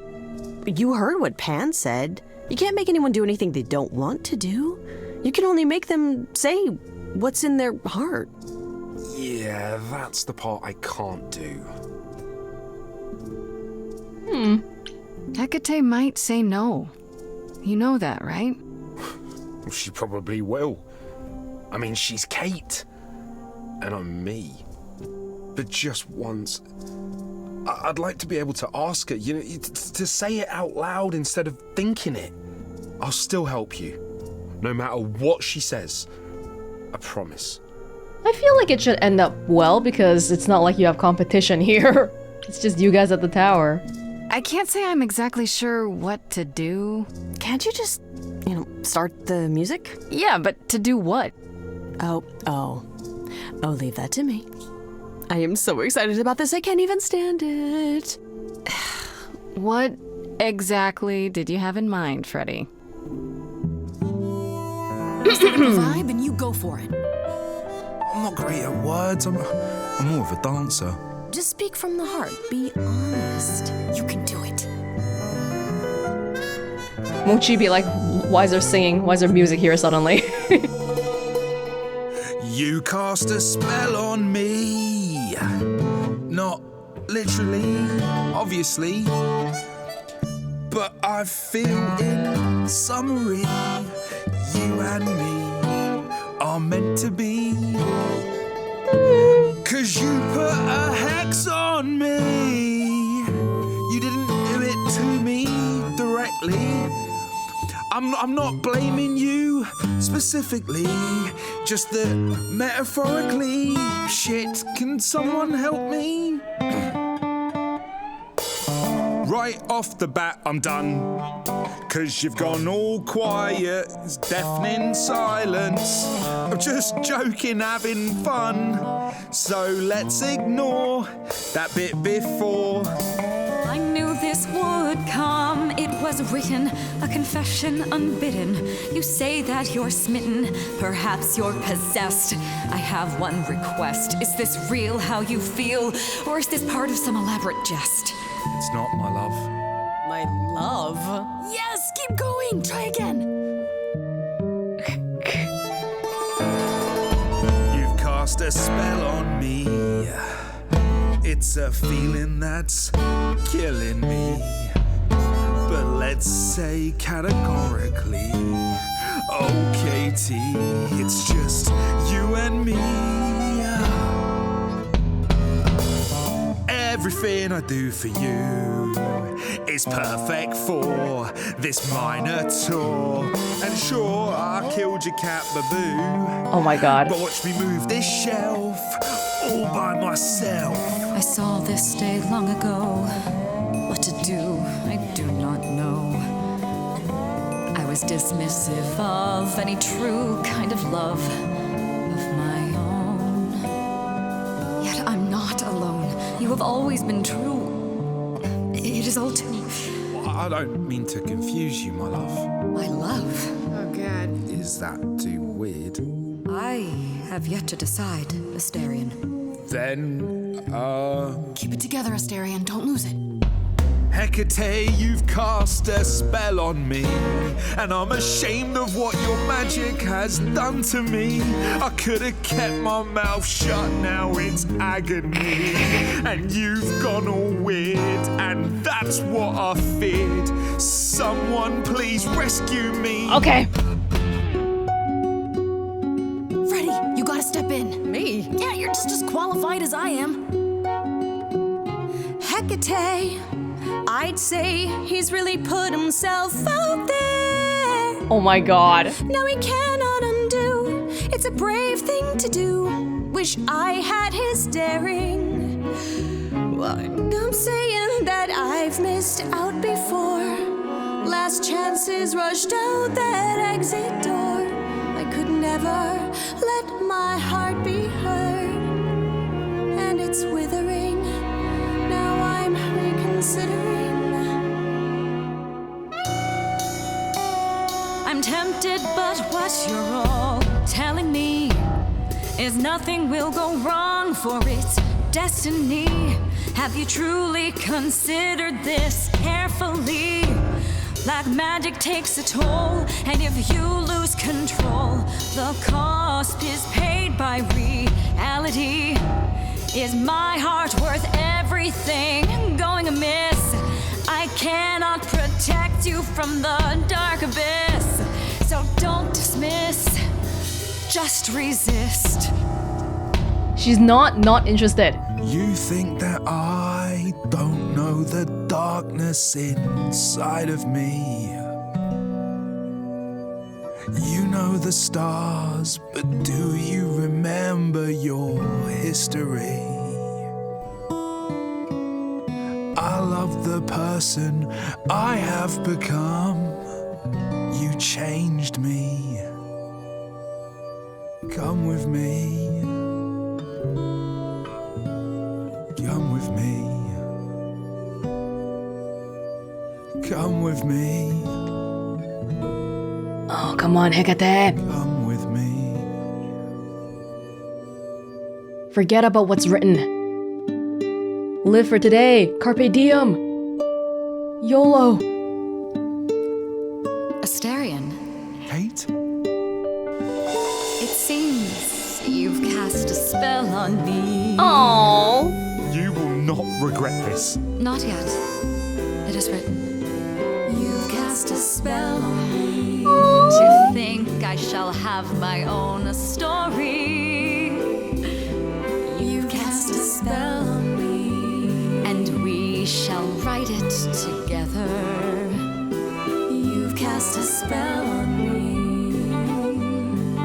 You heard what Pan said. You can't make anyone do anything they don't want to do. You can only make them say what's in their heart. Yeah, that's the part I can't do. Hecate might say no. You know that, right? She probably will. I mean, she's Kate. And I'm me. But just once, I'd like to be able to ask her, to say it out loud instead of thinking it. I'll still help you, no matter what she says. I promise. I feel like it should end up well because it's not like you have competition here. It's just you guys at the tower. I can't say I'm exactly sure what to do. Can't you just, start the music? Yeah, but to do what? Oh, leave that to me. I am so excited about this, I can't even stand it. What exactly did you have in mind, Freddie? Set up a vibe and you go for it. I'm not great at words. I'm more of a dancer. Just speak from the heart. Be honest. You can do it. Won't she be like, why is there singing? Why is there music here suddenly? You cast a spell on me. Not literally, obviously. But I feel in summary, you and me are meant to be. 'Cause you put a hex on me. You didn't do it to me directly. I'm not blaming you specifically, just that metaphorically. Shit, can someone help me? Right off the bat, I'm done. 'Cause you've gone all quiet, it's deafening silence. I'm just joking, having fun. So let's ignore that bit before. I knew this would come. It was written, a confession unbidden. You say that you're smitten, perhaps you're possessed. I have one request. Is this real how you feel, or is this part of some elaborate jest? It's not, my love. My love. Yes, keep going. Try again. You've cast a spell on me. It's a feeling that's killing me. But let's say categorically, oh Katie, it's just you and me. Everything I do for you is perfect for this minor tour. And sure, I killed your cat Baboo. Oh my god. But watch me move this shelf all by myself. I saw this day long ago. What to do, I do not know. I was dismissive of any true kind of love of my own. Yet I'm not alone. You have always been true. It is all too... I don't mean to confuse you, my love. My love. Oh, God. Is that too weird? I have yet to decide, Asterion. Then, Keep it together, Asterion. Don't lose it. Hecate, you've cast a spell on me, and I'm ashamed of what your magic has done to me. I could have kept my mouth shut, now it's agony. And you've gone all weird, and that's what I feared. Someone please rescue me. Okay. Freddie, you gotta step in. Me? Yeah, you're just as qualified as I am. Hecate. I'd say he's really put himself out there. Oh my god. No, he cannot undo. It's a brave thing to do. Wish I had his daring. Well, I'm saying that I've missed out before. Last chances rushed out that exit door. I could never let my heart be heard. And it's withering. Now I'm reconsidering. I'm tempted, but what you're all telling me is nothing will go wrong, for it's destiny. Have you truly considered this carefully? Black magic takes a toll, and if you lose control, the cost is paid by reality. Is my heart worth everything going amiss? I cannot protect you from the dark abyss. So don't dismiss, just resist. She's not interested. You think that I don't know the darkness inside of me. You know the stars, but do you remember your history? I love the person I have become. You changed me. Come with me. Come with me. Come with me. Oh, come on, Hecate. Come with me. Forget about what's written. Live for today. Carpe diem. YOLO. Asterion, Kate? it seems you've cast a spell on me. Aww. You will not regret this. Not yet. It is written. You've cast a spell on me. To think I shall have my own story. You've cast a spell on me. And we shall write it together. You've cast a spell on me.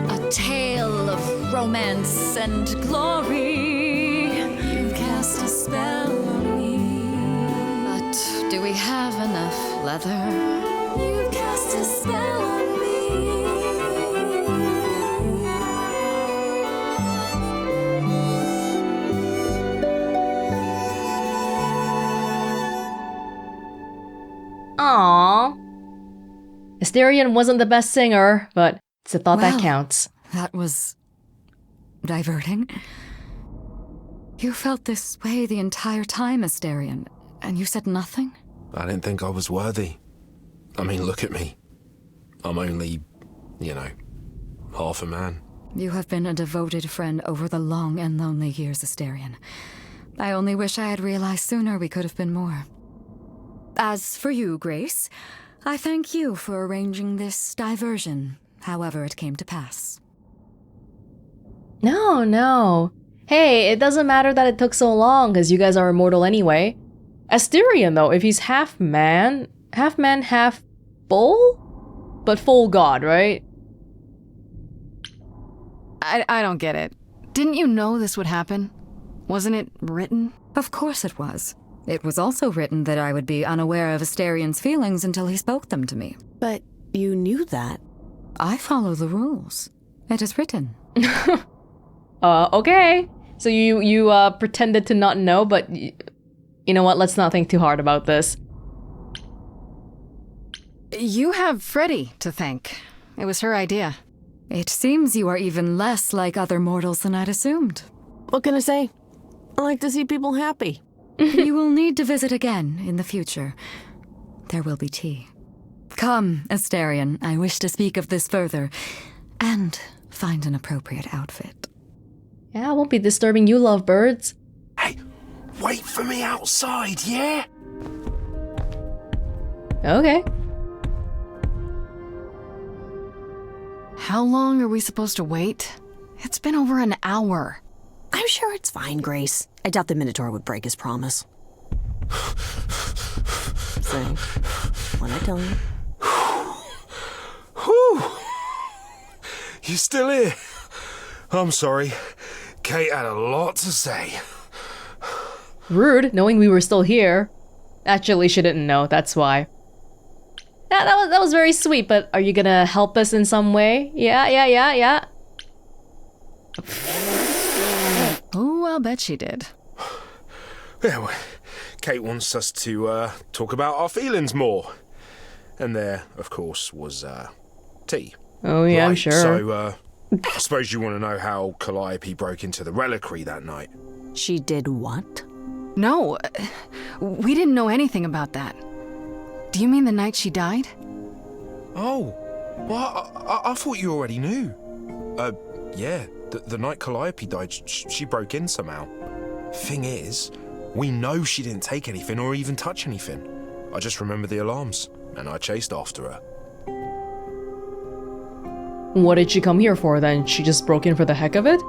A tale of romance and glory. You've cast a spell on me. But do we have enough leather? You've cast a spell on me. Aww. Asterion wasn't the best singer, but it's a thought that Well. counts. That was diverting. You felt this way the entire time, Asterion, and you said nothing? I didn't think I was worthy. I mean, look at me. I'm only, half a man. You have been a devoted friend over the long and lonely years, Asterion. I only wish I had realized sooner we could have been more. As for you, Grace, I thank you for arranging this diversion, however it came to pass. No. Hey, it doesn't matter that it took so long, because you guys are immortal anyway. Asterion, though, if he's half man, half bull? But full god, right? I don't get it. Didn't you know this would happen? Wasn't it written? Of course it was. It was also written that I would be unaware of Asterion's feelings until he spoke them to me. But you knew that. I follow the rules. It is written. Okay. So you pretended to not know, but you know what? Let's not think too hard about this. You have Freddie to thank. It was her idea. It seems you are even less like other mortals than I'd assumed. What can I say? I like to see people happy. You will need to visit again in the future. There will be tea. Come, Asterion, I wish to speak of this further, and find an appropriate outfit. Yeah, I won't be disturbing you, lovebirds. Hey, wait for me outside, yeah? Okay. How long are we supposed to wait? It's been over an hour. I'm sure it's fine, Grace. I doubt the Minotaur would break his promise. Say, when I tell you. Whew. You still here? I'm sorry. Kate had a lot to say. Rude, knowing we were still here. Actually, she didn't know, that's why. That was very sweet, but are you gonna help us in some way? Yeah. Oh, I'll bet she did. Yeah, well, Kate wants us to talk about our feelings more. And there, of course, was tea. Oh yeah, I'm Right, sure. So, I suppose you want to know how Calliope broke into the Reliquary that night. She did what? No, we didn't know anything about that. Do you mean the night she died? Oh, well, I thought you already knew. Yeah, the night Calliope died, she broke in somehow. Thing is, we know she didn't take anything or even touch anything. I just remember the alarms, and I chased after her. What did she come here for then? She just broke in for the heck of it?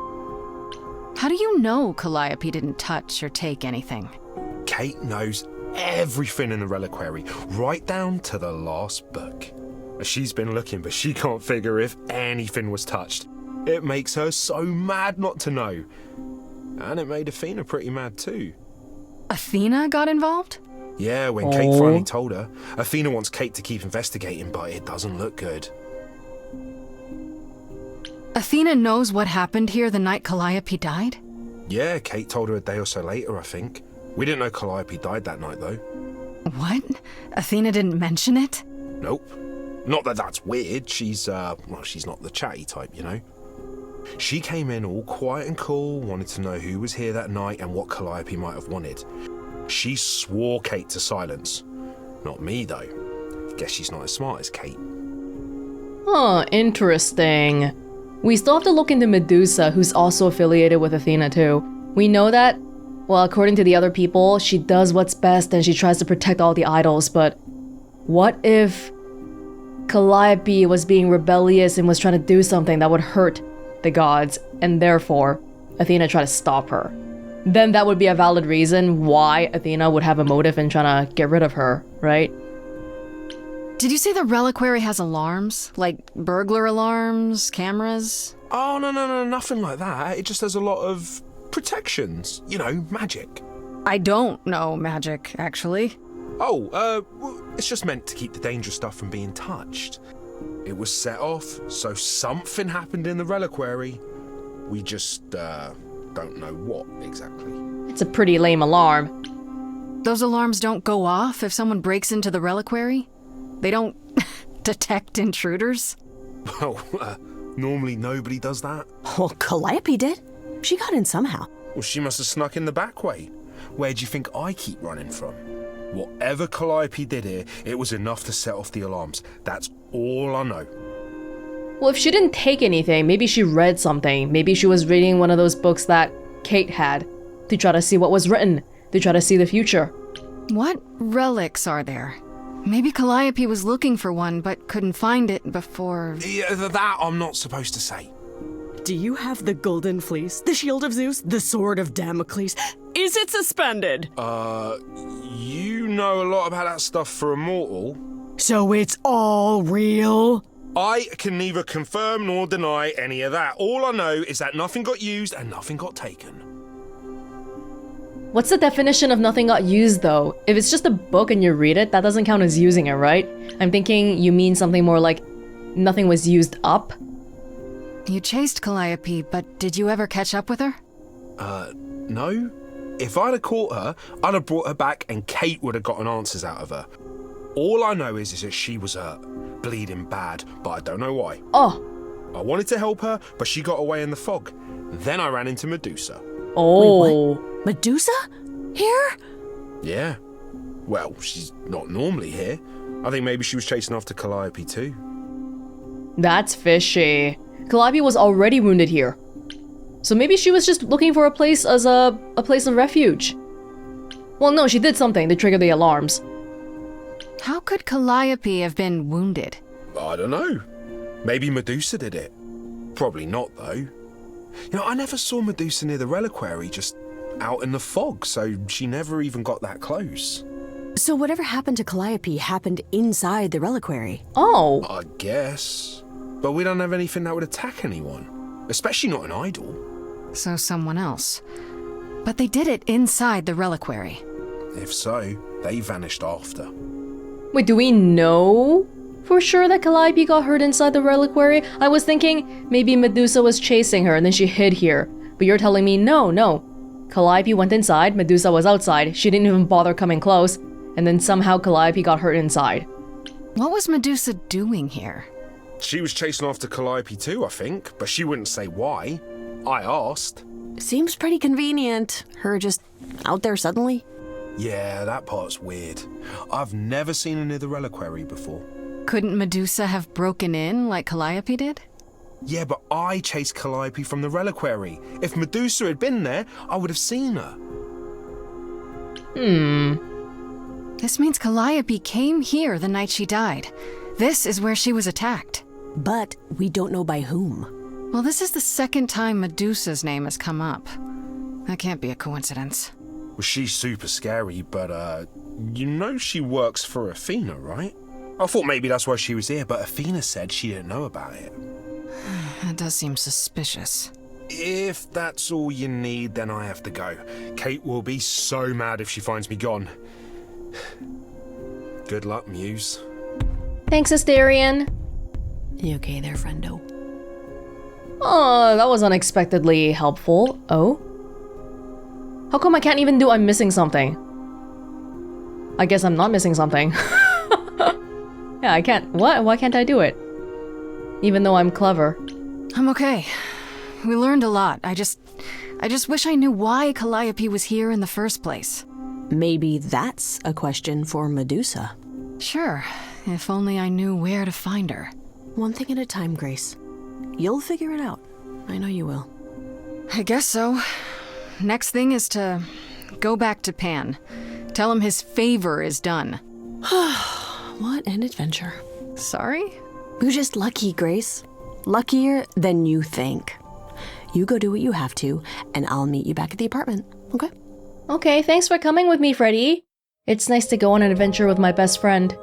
How do you know Calliope didn't touch or take anything? Kate knows everything in the Reliquary, right down to the last book. She's been looking, but she can't figure if anything was touched. It makes her so mad not to know. And it made Athena pretty mad too. Athena got involved? Yeah, when Kate finally told her, Athena wants Kate to keep investigating, but it doesn't look good. Athena knows what happened here the night Calliope died? Yeah, Kate told her a day or so later, I think. We didn't know Calliope died that night, though. What? Athena didn't mention it? Nope. Not that that's weird. She's not the chatty type, you know? She came in all quiet and cool, wanted to know who was here that night and what Calliope might have wanted. She swore Kate to silence. Not me, though. Guess she's not as smart as Kate. Huh, interesting. We still have to look into Medusa, who's also affiliated with Athena too. We know that, well, according to the other people, she does what's best and she tries to protect all the idols, but what if Calliope was being rebellious and was trying to do something that would hurt the gods, and therefore Athena tried to stop her? Then that would be a valid reason why Athena would have a motive in trying to get rid of her, right? Did you say the Reliquary has alarms? Like burglar alarms, cameras? Oh, no, nothing like that. It just has a lot of protections. You know, magic. I don't know magic, actually. Oh, it's just meant to keep the dangerous stuff from being touched. It was set off, so something happened in the Reliquary. We just, don't know what exactly. It's a pretty lame alarm. Those alarms don't go off if someone breaks into the Reliquary? They don't detect intruders? Well, normally nobody does that. Well, Calliope did. She got in somehow. Well, she must have snuck in the back way. Where do you think I keep running from? Whatever Calliope did here, it was enough to set off the alarms. That's all I know. Well, if she didn't take anything, maybe she read something. Maybe she was reading one of those books that Kate had to try to see what was written, to try to see the future. What relics are there? Maybe Calliope was looking for one, but couldn't find it before... Yeah, that I'm not supposed to say. Do you have the golden fleece, the shield of Zeus, the sword of Damocles? Is it suspended? You know a lot about that stuff for a mortal. So it's all real? I can neither confirm nor deny any of that. All I know is that nothing got used and nothing got taken. What's the definition of nothing got used, though? If it's just a book and you read it, that doesn't count as using it, right? I'm thinking you mean something more like nothing was used up? You chased Calliope, but did you ever catch up with her? No. If I'd have caught her, I'd have brought her back and Kate would have gotten answers out of her. All I know is that she was hurt, bleeding bad, but I don't know why. Oh. I wanted to help her, but she got away in the fog. Then I ran into Medusa. Oh. Wait, what? Medusa? Here? Yeah. Well, she's not normally here. I think maybe she was chasing after Calliope too. That's fishy. Calliope was already wounded here. So maybe she was just looking for a place as a place of refuge. Well, no, she did something to trigger the alarms. How could Calliope have been wounded? I don't know. Maybe Medusa did it. Probably not, though. You know, I never saw Medusa near the Reliquary, just out in the fog, so she never even got that close. So whatever happened to Calliope happened inside the Reliquary? Oh. I guess. But we don't have anything that would attack anyone. Especially not an idol. So someone else. But they did it inside the Reliquary. If so, they vanished after. Wait, do we know for sure that Calliope got hurt inside the Reliquary? I was thinking maybe Medusa was chasing her and then she hid here. But you're telling me no. Calliope went inside, Medusa was outside, she didn't even bother coming close, and then somehow Calliope got hurt inside. What was Medusa doing here? She was chasing after Calliope too, I think, but she wouldn't say why. I asked. Seems pretty convenient. Her just out there suddenly. Yeah, that part's weird. I've never seen her near the Reliquary before. Couldn't Medusa have broken in like Calliope did? Yeah, but I chased Calliope from the Reliquary. If Medusa had been there, I would have seen her. This means Calliope came here the night she died. This is where she was attacked. But we don't know by whom. Well, this is the second time Medusa's name has come up. That can't be a coincidence. Well, she's super scary, but, you know she works for Athena, right? I thought maybe that's why she was here, but Athena said she didn't know about it. That does seem suspicious. If that's all you need, then I have to go. Kate will be so mad if she finds me gone. Good luck, Muse. Thanks, Asterion. You okay there, friendo? Oh, that was unexpectedly helpful. Oh? How come I can't even do I'm missing something? I guess I'm not missing something. Yeah, I can't. What? Why can't I do it? Even though I'm clever. I'm okay. We learned a lot. I just wish I knew why Calliope was here in the first place. Maybe that's a question for Medusa. Sure, if only I knew where to find her. One thing at a time, Grace. You'll figure it out. I know you will. I guess so. Next thing is to go back to Pan. Tell him his favor is done. What an adventure. Sorry? You're just lucky, Grace. Luckier than you think. You go do what you have to, and I'll meet you back at the apartment, okay? Okay, thanks for coming with me, Freddy. It's nice to go on an adventure with my best friend.